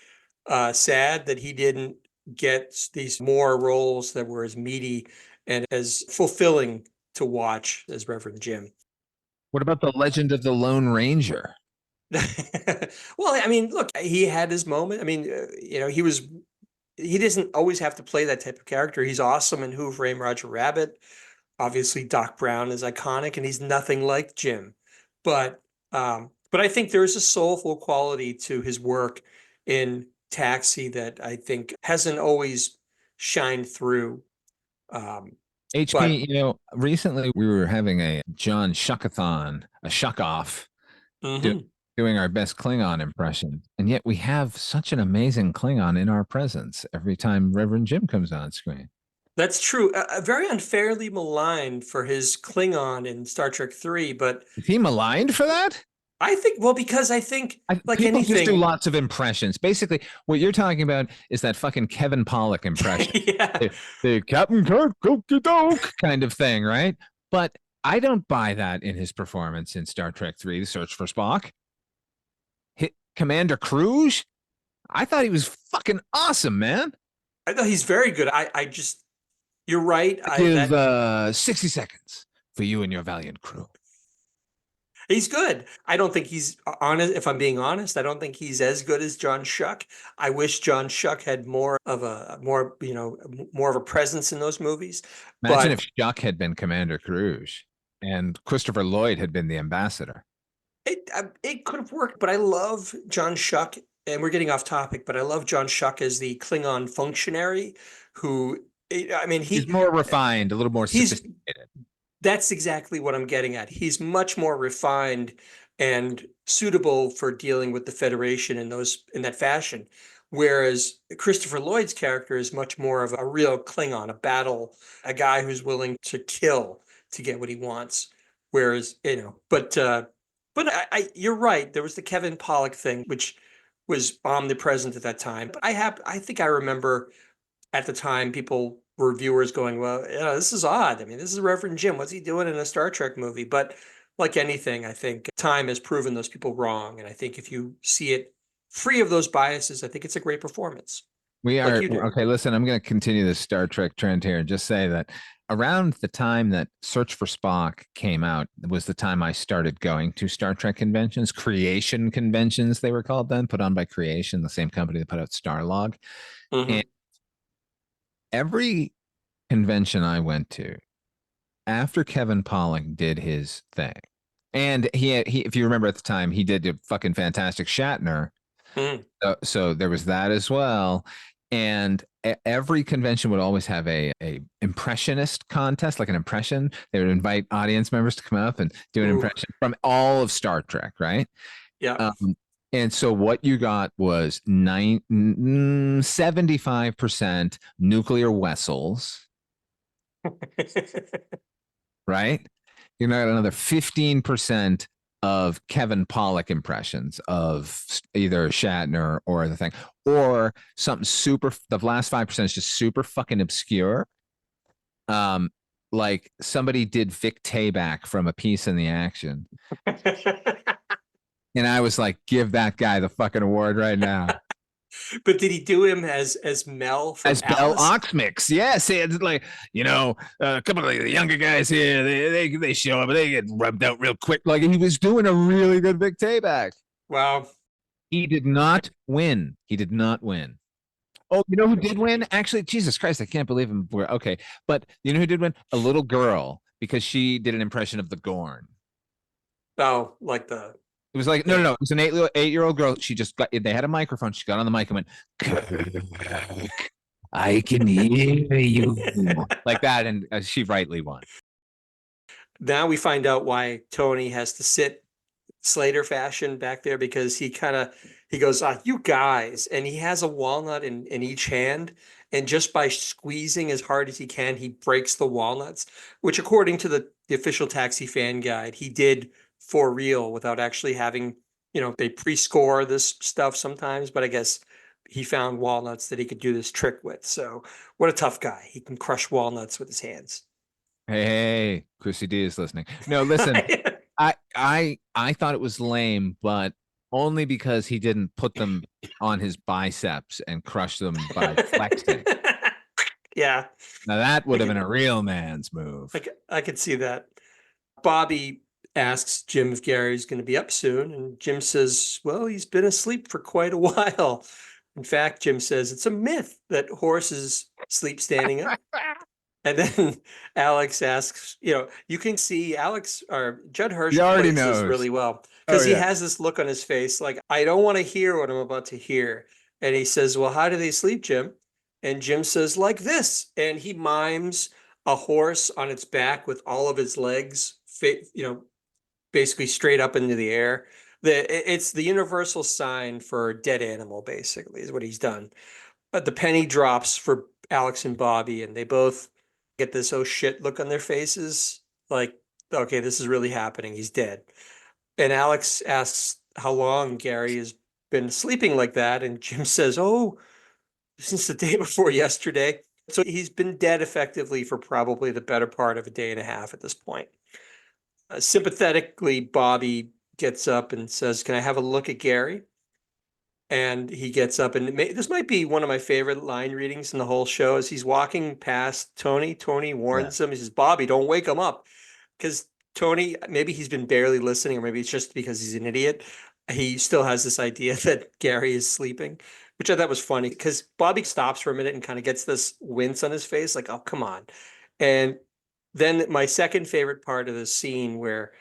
sad that he didn't get these more roles that were as meaty and as fulfilling to watch as Reverend Jim. What about the Legend of the Lone Ranger? Well, I mean, look, he had his moment. I mean, he doesn't always have to play that type of character. He's awesome in Who Framed Roger Rabbit. Obviously, Doc Brown is iconic, and he's nothing like Jim. But I think there is a soulful quality to his work in Taxi that I think hasn't always shined through. HP, recently we were having a John Schuckathon, a Shuck off, Mhm. doing our best Klingon impression. And yet we have such an amazing Klingon in our presence every time Reverend Jim comes on screen. That's true. Very unfairly maligned for his Klingon in Star Trek 3, but Is he maligned for that? I think, well, because I think, like People just do anything, lots of impressions. Basically, what you're talking about is that fucking Kevin Pollak impression. yeah, The Captain Kirk, Cookie Doke kind of thing, right? But I don't buy that in his performance in Star Trek 3, The Search for Spock. Commander Cruz, I thought he was fucking awesome, man. I thought he's very good. I just, you're right. Give 60 seconds for you and your valiant crew. He's good. I don't think he's honest. If I'm being honest, I don't think he's as good as John Schuck. I wish John Schuck had more of a presence in those movies. Imagine But if Schuck had been Commander Cruz and Christopher Lloyd had been the ambassador. it could have worked. But I love John Schuck, and we're getting off topic. But I love John Schuck as the Klingon functionary who. I mean, He's more refined, a little more sophisticated. That's exactly what I'm getting at. He's much more refined and suitable for dealing with the Federation in that fashion. Whereas Christopher Lloyd's character is much more of a real Klingon, a guy who's willing to kill to get what he wants. Whereas, you're right. There was the Kevin Pollak thing, which was omnipresent at that time. But I think I remember at the time, reviewers going, well, this is odd. I mean, this is Reverend Jim. What's he doing in a Star Trek movie? But like anything, I think time has proven those people wrong. And I think if you see it free of those biases, I think it's a great performance. We like are you do. okay. Listen, I'm going to continue this Star Trek trend here and just say that around the time that Search for Spock came out was the time I started going to Star Trek conventions, creation conventions, they were called then, put on by Creation, the same company that put out Starlog. And every convention I went to, after Kevin Pollak did his thing, and he if you remember at the time, he did a fucking fantastic Shatner. So there was that as well. And every convention would always have a impressionist contest, like an impression. They would invite audience members to come up and do an impression from all of Star Trek, right? Yeah. And so what you got was 75% nuclear vessels, right? You got another 15% of Kevin Pollak impressions of either Shatner or the thing, or something super. The last 5% is just super fucking obscure. Like somebody did Vic Tayback from A Piece in the Action, and I was like, "Give that guy the fucking award right now." But did he do him as Mel from As Bell Alice? Oxmix? Yes, it's like, a couple of the younger guys here, they show up, they get rubbed out real quick. Like he was doing a really good Vic Tayback. Wow. He did not win. He did not win. Oh, you know who did win? Actually, Jesus Christ, I can't believe him. Okay, but you know who did win? A little girl, because she did an impression of the Gorn. Oh, like the. It was like no. It was an 8-year-old girl. She just got. They had a microphone. She got on the mic and went, "I can hear you," like that, and she rightly won. Now we find out why Tony has to sit Slater fashion back there, because he goes, you guys, and he has a walnut in each hand, and just by squeezing as hard as he can, he breaks the walnuts, which according to the official Taxi fan guide, he did for real without actually having, they pre-score this stuff sometimes, but I guess he found walnuts that he could do this trick with. So what a tough guy. He can crush walnuts with his hands. Hey, Chrissy D is listening. No, listen, I thought it was lame, but only because he didn't put them on his biceps and crush them by flexing. Yeah. Now that would have been a real man's move. I could see that. Bobby asks Jim if Gary's going to be up soon, and Jim says, well, he's been asleep for quite a while. In fact, Jim says it's a myth that horses sleep standing up. And then Alex asks, you can see Alex or Judd Hirsch plays this really well, because he has this look on his face like, I don't want to hear what I'm about to hear. And he says, well, how do they sleep, Jim? And Jim says, like this. And he mimes a horse on its back with all of its legs, basically straight up into the air. It's the universal sign for dead animal, basically, is what he's done. But the penny drops for Alex and Bobby, and they both get this oh shit look on their faces, like, okay, this is really happening. He's dead. And Alex asks how long Gary has been sleeping like that, and Jim says, oh, since the day before yesterday. So he's been dead effectively for probably the better part of a day and a half at this point. Sympathetically, Bobby gets up and says, can I have a look at Gary? And he gets up, and this might be one of my favorite line readings in the whole show. As he's walking past Tony, Tony warns him. He says, Bobby, don't wake him up. Because Tony, maybe he's been barely listening, or maybe it's just because he's an idiot. He still has this idea that Gary is sleeping, which I thought was funny, because Bobby stops for a minute and kind of gets this wince on his face, like, oh, come on. And then my second favorite part of the scene, where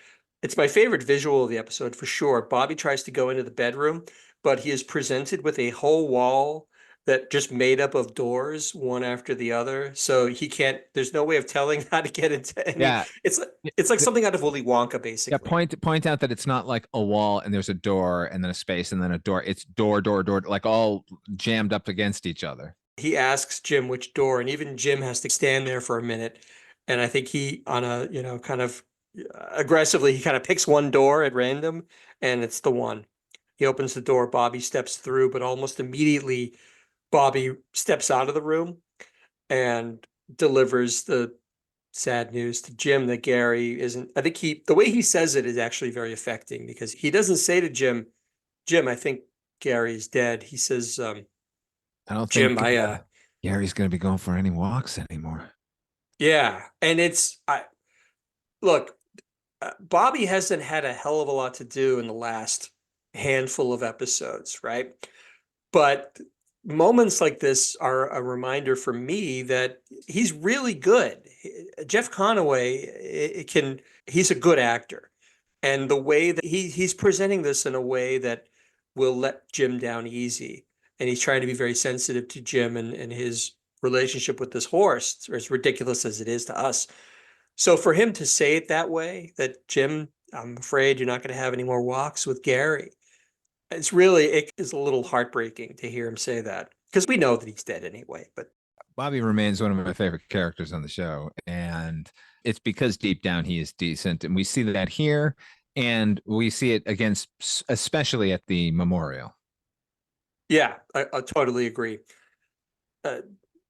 it's my favorite visual of the episode for sure. Bobby tries to go into the bedroom, but he is presented with a whole wall that just made up of doors, one after the other. So he can't, there's no way of telling how to get into any. Yeah. It's like something out of Willy Wonka, basically. Yeah, point out that it's not like a wall and there's a door and then a space and then a door. It's door, like all jammed up against each other. He asks Jim which door, and even Jim has to stand there for a minute. And I think he, on a, kind of aggressively, he kind of picks one door at random, and it's the one. He opens the door, Bobby steps through, but almost immediately Bobby steps out of the room and delivers the sad news to Jim that Gary isn't. I think the way he says it is actually very affecting, because he doesn't say to Jim, I think Gary's dead. He says, I don't think Gary's going to be going for any walks anymore. Yeah. And look, Bobby hasn't had a hell of a lot to do in the last handful of episodes, right? But moments like this are a reminder for me that he's really good. Jeff Conaway he's a good actor. And the way that he's presenting this in a way that will let Jim down easy. And he's trying to be very sensitive to Jim and his relationship with this horse, as ridiculous as it is to us. So for him to say it that way, that Jim, I'm afraid you're not going to have any more walks with Gary. It is a little heartbreaking to hear him say that because we know that he's dead anyway. But Bobby remains one of my favorite characters on the show. And it's because deep down he is decent. And we see that here. And we see it against, especially at the memorial. yeah, I totally agree.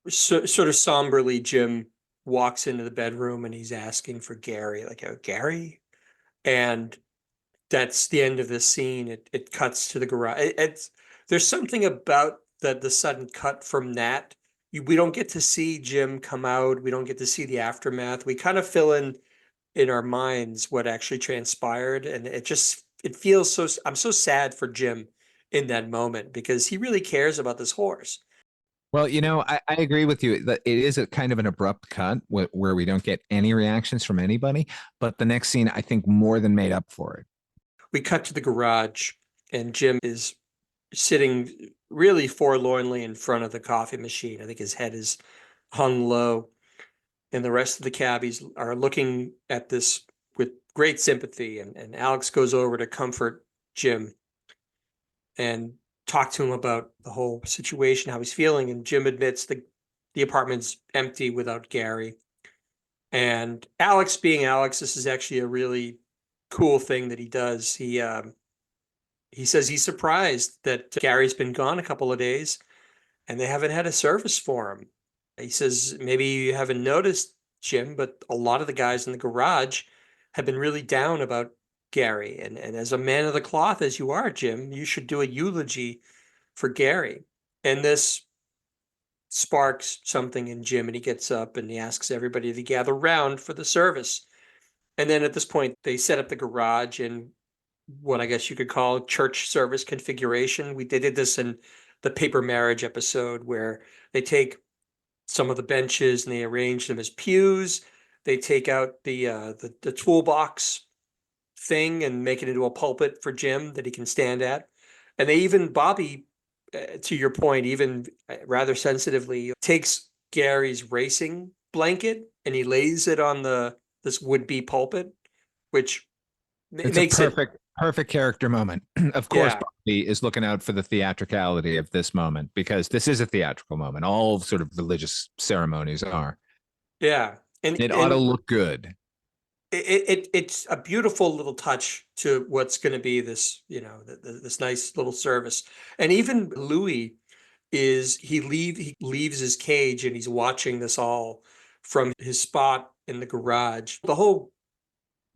Sort of somberly, Jim walks into the bedroom and he's asking for Gary, like, Gary? And that's the end of this scene. It cuts to the garage. There's something about the sudden cut from that. We don't get to see Jim come out. We don't get to see the aftermath. We kind of fill in our minds what actually transpired, and it feels so. I'm so sad for Jim in that moment because he really cares about this horse. Well, I agree with you that it is a kind of an abrupt cut where we don't get any reactions from anybody. But the next scene, I think, more than made up for it. We cut to the garage, and Jim is sitting really forlornly in front of the coffee machine. I think his head is hung low, and the rest of the cabbies are looking at this with great sympathy. And Alex goes over to comfort Jim and talk to him about the whole situation, how he's feeling. And Jim admits the apartment's empty without Gary. And Alex being Alex, this is actually a really cool thing that he does. He says he's surprised that Gary's been gone a couple of days and they haven't had a service for him. He says, maybe you haven't noticed, Jim, but a lot of the guys in the garage have been really down about Gary. And as a man of the cloth as you are, Jim, you should do a eulogy for Gary. And this sparks something in Jim, and he gets up and he asks everybody to gather round for the service. And then at this point, they set up the garage in what I guess you could call church service configuration. They did this in the paper marriage episode where they take some of the benches and they arrange them as pews. They take out the toolbox thing and make it into a pulpit for Jim that he can stand at. And Bobby, to your point, even rather sensitively takes Gary's racing blanket and he lays it on this would-be pulpit, which It's a perfect character moment. Of course, Yeah. Bobby is looking out for the theatricality of this moment because this is a theatrical moment. All sort of religious ceremonies are. Yeah. And It ought to look good. it's a beautiful little touch to what's going to be this, this nice little service. And even Louis he leaves his cage and he's watching this all from his spot in the garage. The whole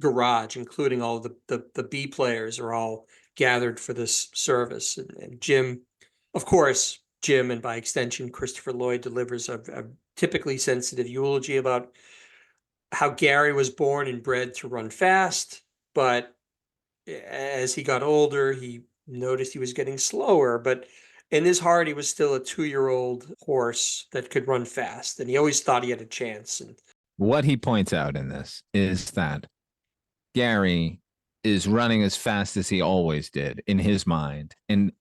garage, including all the B players, are all gathered for this service. And Jim, of course, Jim, and by extension, Christopher Lloyd delivers a typically sensitive eulogy about how Gary was born and bred to run fast, but as he got older, he noticed he was getting slower. But in his heart, he was still a 2-year-old horse that could run fast, and he always thought he had a chance. And What he points out in this is that Gary is running as fast as he always did in his mind. And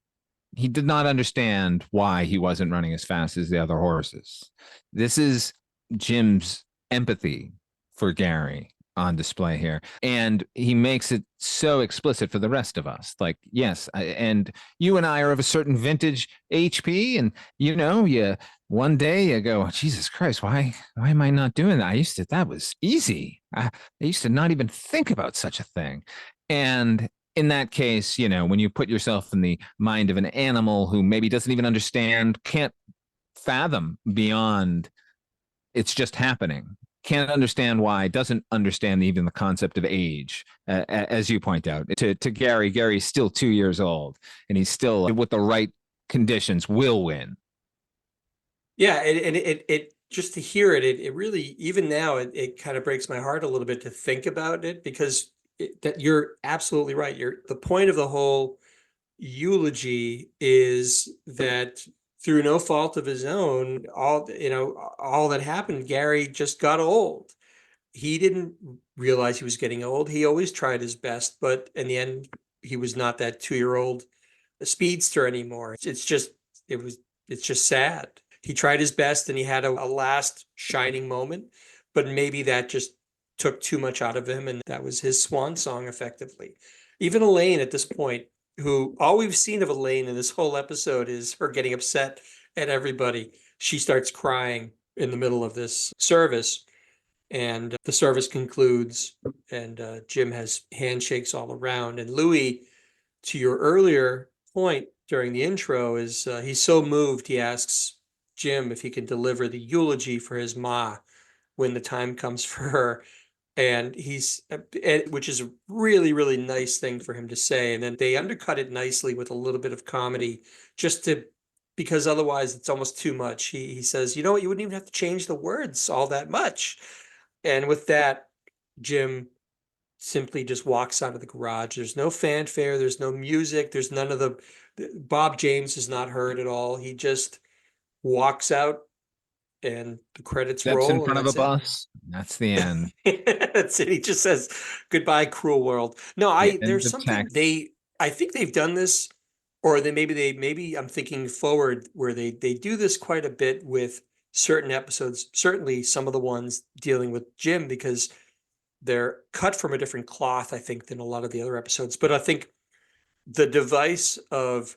he did not understand why he wasn't running as fast as the other horses. This is Jim's empathy for Gary on display here. And he makes it so explicit for the rest of us. Like, yes, and you and I are of a certain vintage HP, and one day you go, Jesus Christ, why am I not doing that? That was easy. I used to not even think about such a thing. And in that case, when you put yourself in the mind of an animal who maybe doesn't even understand, can't fathom beyond it's just happening, can't understand why, doesn't understand even the concept of age, as you point out. To Gary's still 2 years old, and he's still, with the right conditions, will win. yeah, and just to hear it really, even now, it kind of breaks my heart a little bit to think about it, because that you're absolutely right. The point of the whole eulogy is that through no fault of his own, all that happened, Gary just got old. He didn't realize he was getting old. He always tried his best, but in the end, he was not that 2-year-old speedster anymore. It was, it's just sad. He tried his best and he had a last shining moment, but maybe that just took too much out of him, and that was his swan song effectively. Even Elaine at this point, who all we've seen of Elaine in this whole episode is her getting upset at everybody. She starts crying in the middle of this service, and the service concludes, and Jim has handshakes all around. And Louis, to your earlier point during the intro, is he's so moved, he asks Jim if he can deliver the eulogy for his ma when the time comes for her. And which is a really, really nice thing for him to say. And then they undercut it nicely with a little bit of comedy, because otherwise it's almost too much. He says, you know what, you wouldn't even have to change the words all that much. And with that, Jim simply just walks out of the garage. There's no fanfare, there's no music, there's none of Bob James is not heard at all. He just walks out and the credits Steps in roll, and front of a that's it. bus. That's the end. That's it. He just says, "Goodbye, cruel world." No, The end there's of something text. I think they've done this, or maybe I'm thinking forward, where they do this quite a bit with certain episodes, certainly some of the ones dealing with Jim, because they're cut from a different cloth, I think, than a lot of the other episodes. But I think the device of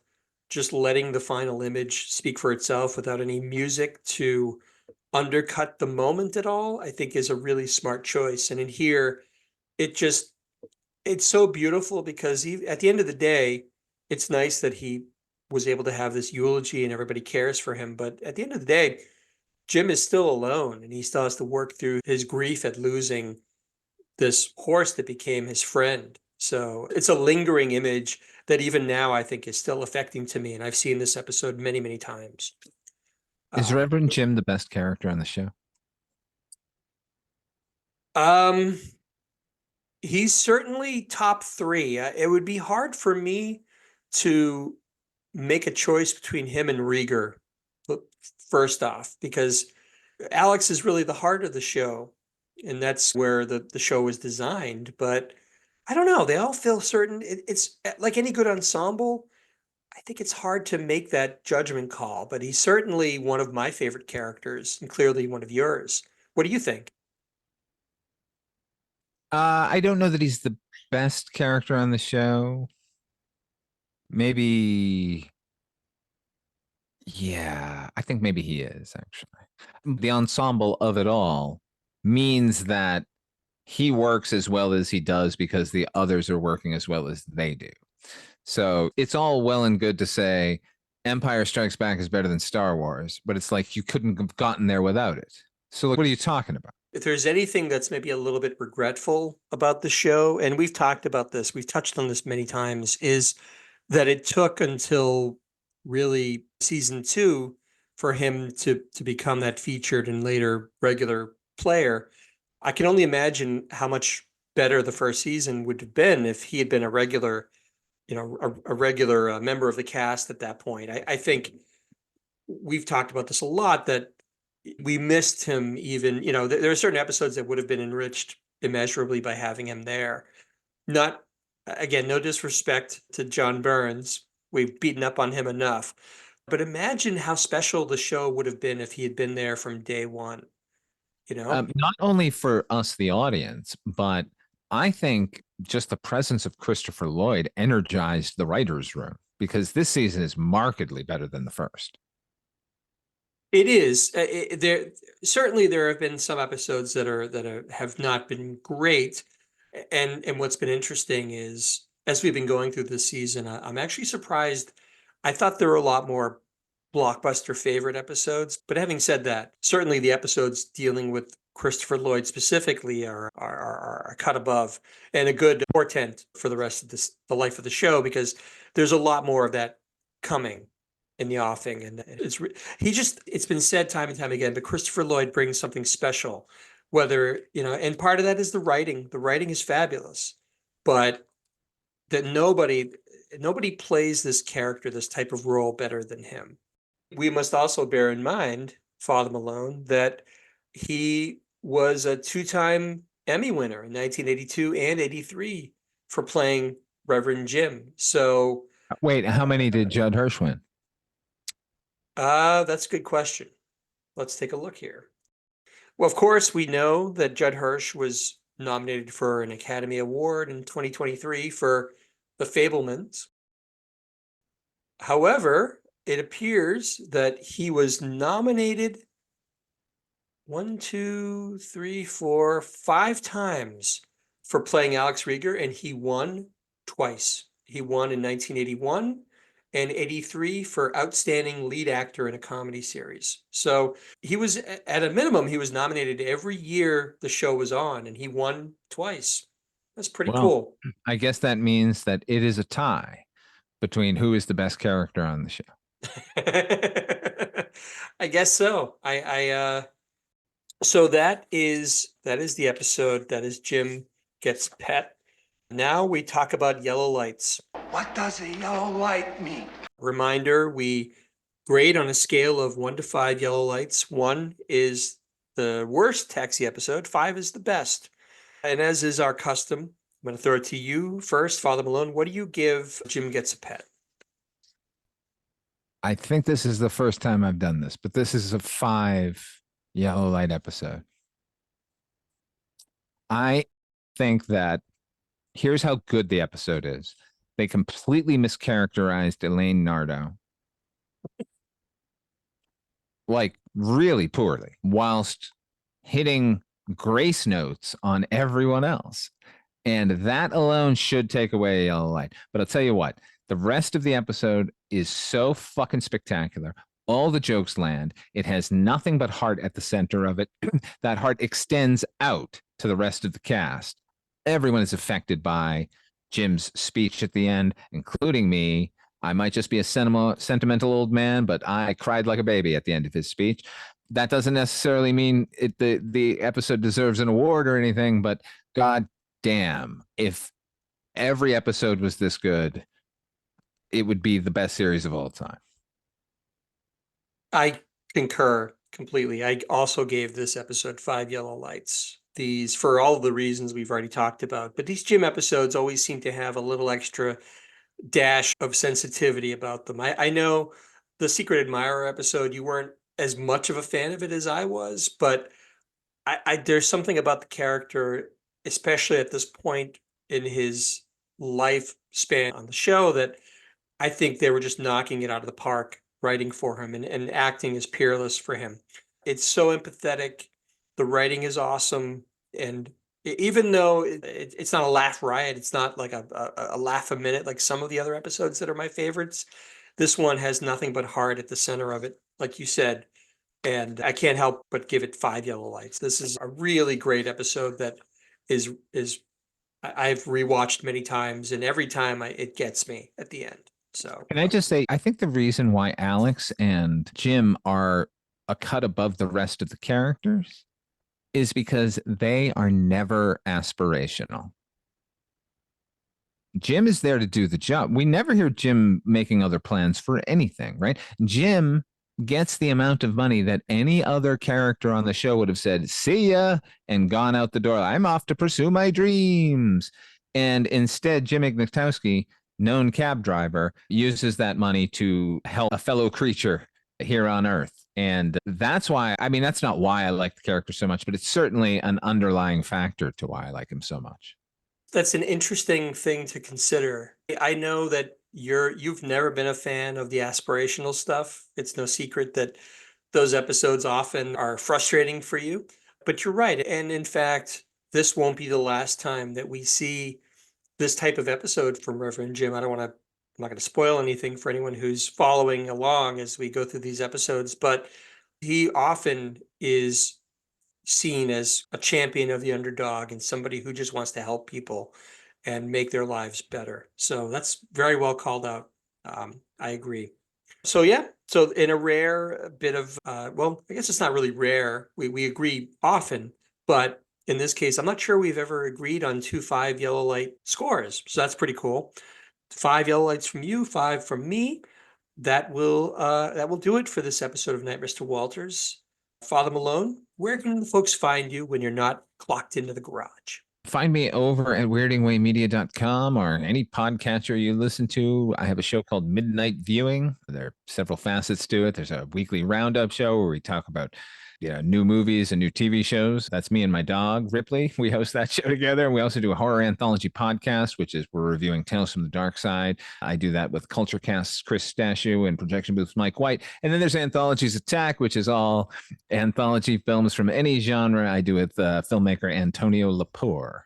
just letting the final image speak for itself without any music to undercut the moment at all, I think is a really smart choice. And in here, it just it's so beautiful, because at the end of the day, it's nice that he was able to have this eulogy and everybody cares for him. But at the end of the day, Jim is still alone and he still has to work through his grief at losing this horse that became his friend. So it's a lingering image that even now I think is still affecting to me. And I've seen this episode many, many times. Is Reverend Jim the best character on the show? Um, he's certainly top 3. It would be hard for me to make a choice between him and Rieger, first off, because Alex is really the heart of the show, and that's where the show was designed. But I don't know, they all feel certain. It's like any good ensemble. I think it's hard to make that judgment call, but he's certainly one of my favorite characters and clearly one of yours. What do you think? I don't know that he's the best character on the show. Maybe, yeah, I think maybe he is actually. The ensemble of it all means that he works as well as he does because the others are working as well as they do. So it's all well and good to say Empire Strikes Back is better than Star Wars, but it's like you couldn't have gotten there without it. So what are you talking about? If there's anything that's maybe a little bit regretful about the show, and we've talked about this, we've touched on this many times, is that it took until really season 2 for him to become that featured and later regular player. I can only imagine how much better the first season would have been if he had been a regular, a regular member of the cast at that point. I think we've talked about this a lot, that we missed him. Even, there are certain episodes that would have been enriched immeasurably by having him there. Not, again, no disrespect to John Burns. We've beaten up on him enough. But imagine how special the show would have been if he had been there from day one, you know? Not only for us, the audience, but I think just the presence of Christopher Lloyd energized the writer's room, because this season is markedly better than the first. It is. There have been some episodes that have not been great, and what's been interesting is, as we've been going through this season, I'm actually surprised. I thought there were a lot more blockbuster favorite episodes, but having said that, certainly the episodes dealing with Christopher Lloyd specifically are a cut above, and a good portent for the rest of the life of the show, because there's a lot more of that coming. in the offing, and it's been said time and time again, but Christopher Lloyd brings something special, whether, and part of that is the writing. The writing is fabulous, but that nobody plays this character, this type of role better than him. We must also bear in mind, Father Malone, that he was a two-time Emmy winner in 1982 and 83 for playing Reverend Jim. So, Wait, how many did Judd Hirsch win? that's a good question. Let's take a look here. Well, of course, we know that Judd Hirsch was nominated for an Academy Award in 2023 for The Fabelmans. However, it appears that he was nominated 5 times for playing Alex Rieger, and he won twice. He won in 1981 and 83 for Outstanding Lead Actor in a Comedy Series. So he was, at a minimum, he was nominated every year the show was on, and he won twice. That's pretty cool. I guess that means that it is a tie between who is the best character on the show. I guess so. So that is the episode. That is Jim Gets Pet. Now we talk about yellow lights. What does a yellow light mean? Reminder, we grade on a scale of 1 to 5 yellow lights. 1 is the worst taxi episode. 5 is the best. And as is our custom, I'm going to throw it to you first, Father Malone. What do you give Jim Gets a Pet? I think this is the first time I've done this, but this is a 5 yellow light episode. I think that here's how good the episode is. They completely mischaracterized Elaine Nardo. Like really poorly, whilst hitting grace notes on everyone else. And that alone should take away a yellow light. But I'll tell you what, the rest of the episode is so fucking spectacular. All the jokes land. It has nothing but heart at the center of it. That heart extends out to the rest of the cast. Everyone is affected by Jim's speech at the end, including me. I might just be a sentimental old man, but I cried like a baby at the end of his speech. That doesn't necessarily mean the episode deserves an award or anything, but god damn, if every episode was this good, it would be the best series of all time. I concur completely. I also gave this episode 5 yellow lights. These, for all of the reasons we've already talked about, but these Jim episodes always seem to have a little extra dash of sensitivity about them. I know the Secret Admirer episode, you weren't as much of a fan of it as I was, but I there's something about the character, especially at this point in his lifespan on the show, that I think they were just knocking it out of the park writing for him and acting as peerless for him. It's so empathetic. The writing is awesome. And even though it's not a laugh riot, it's not like a laugh a minute like some of the other episodes that are my favorites. This one has nothing but heart at the center of it, like you said. And I can't help but give it 5 yellow lights. This is a really great episode that is I've rewatched many times, and every time it gets me at the end. So can I just say, I think the reason why Alex and Jim are a cut above the rest of the characters is because they are never aspirational. Jim is there to do the job. We never hear Jim making other plans for anything, right? Jim gets the amount of money that any other character on the show would have said, see ya, and gone out the door. I'm off to pursue my dreams. And instead, Jim Ignatowski, known cab driver, uses that money to help a fellow creature here on Earth. And that's why, I mean, that's not why I like the character so much, but it's certainly an underlying factor to why I like him so much. That's an interesting thing to consider. I know that you've never been a fan of the aspirational stuff. It's no secret that those episodes often are frustrating for you, but you're right. And in fact, this won't be the last time that we see this type of episode from Reverend Jim. I'm not going to spoil anything for anyone who's following along as we go through these episodes, but he often is seen as a champion of the underdog and somebody who just wants to help people and make their lives better. So that's very well called out. I agree. So yeah, so in a rare bit of, well, I guess it's not really rare. We agree often, but in this case, I'm not sure we've ever agreed on 2-5 yellow light scores. So that's pretty cool. 5 yellow lights from you, 5 from me. That will do it for this episode of Night, Mr. Walters. Father Malone, where can the folks find you when you're not clocked into the garage? Find me over at weirdingwaymedia.com or any podcatcher you listen to. I have a show called Midnight Viewing. There are several facets to it. There's a weekly roundup show where we talk about new movies and new TV shows. That's me and my dog, Ripley. We host that show together. And we also do a horror anthology podcast, which is we're reviewing Tales from the Dark Side. I do that with Culturecast's Chris Stashew and Projection Booth's Mike White. And then there's Anthologies Attack, which is all anthology films from any genre. I do with filmmaker Antonio Lepore.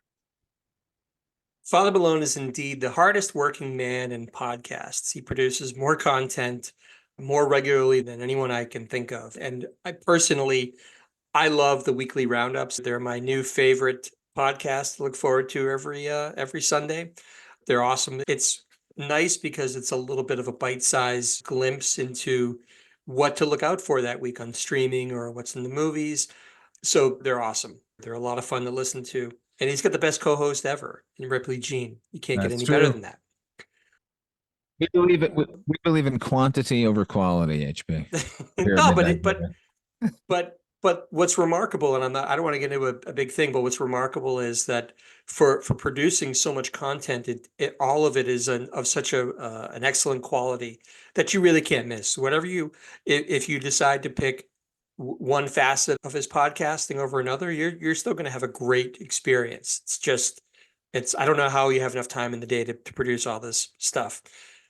Father Malone is indeed the hardest working man in podcasts. He produces more content more regularly than anyone I can think of. And I love the weekly roundups. They're my new favorite podcast to look forward to every Sunday. They're awesome. It's nice because it's a little bit of a bite-sized glimpse into what to look out for that week on streaming or what's in the movies. So they're awesome. They're a lot of fun to listen to. And he's got the best co-host ever in Ripley Jean. You can't get any better than that. We believe in quantity over quality, HB. No, but what's remarkable, and I don't want to get into a big thing, but what's remarkable is that for producing so much content, all of it is of such an excellent quality that you really can't miss. If you decide to pick one facet of his podcasting over another, you're still going to have a great experience. I don't know how you have enough time in the day to produce all this stuff.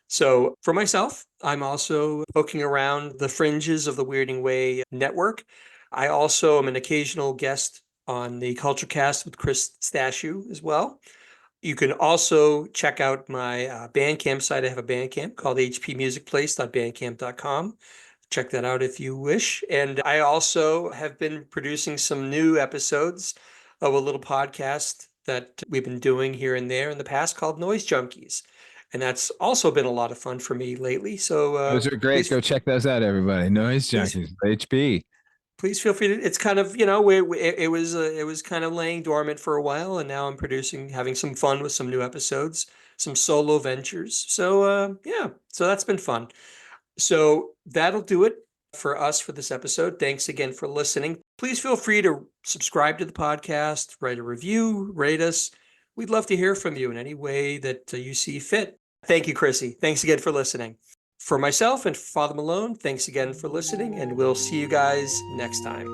So for myself, I'm also poking around the fringes of the Weirding Way network. I also am an occasional guest on the Culturecast with Chris Stashew as well. You can also check out my Bandcamp site. I have a Bandcamp called hpmusicplace.bandcamp.com. Check that out if you wish. And I also have been producing some new episodes of a little podcast that we've been doing here and there in the past called Noise Junkies. And that's also been a lot of fun for me lately. So those are great. Go check those out, everybody. Noise Junkies, HB. Please feel free to. It's kind of it was kind of laying dormant for a while, and now I'm having some fun with some new episodes, some solo ventures. So so that's been fun. So that'll do it for us for this episode. Thanks again for listening. Please feel free to subscribe to the podcast, write a review, rate us. We'd love to hear from you in any way that you see fit. Thank you, Chrissy. Thanks again for listening. For myself and Father Malone, thanks again for listening, and we'll see you guys next time.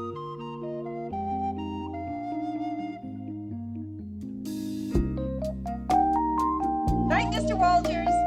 Night, Mr. Walters.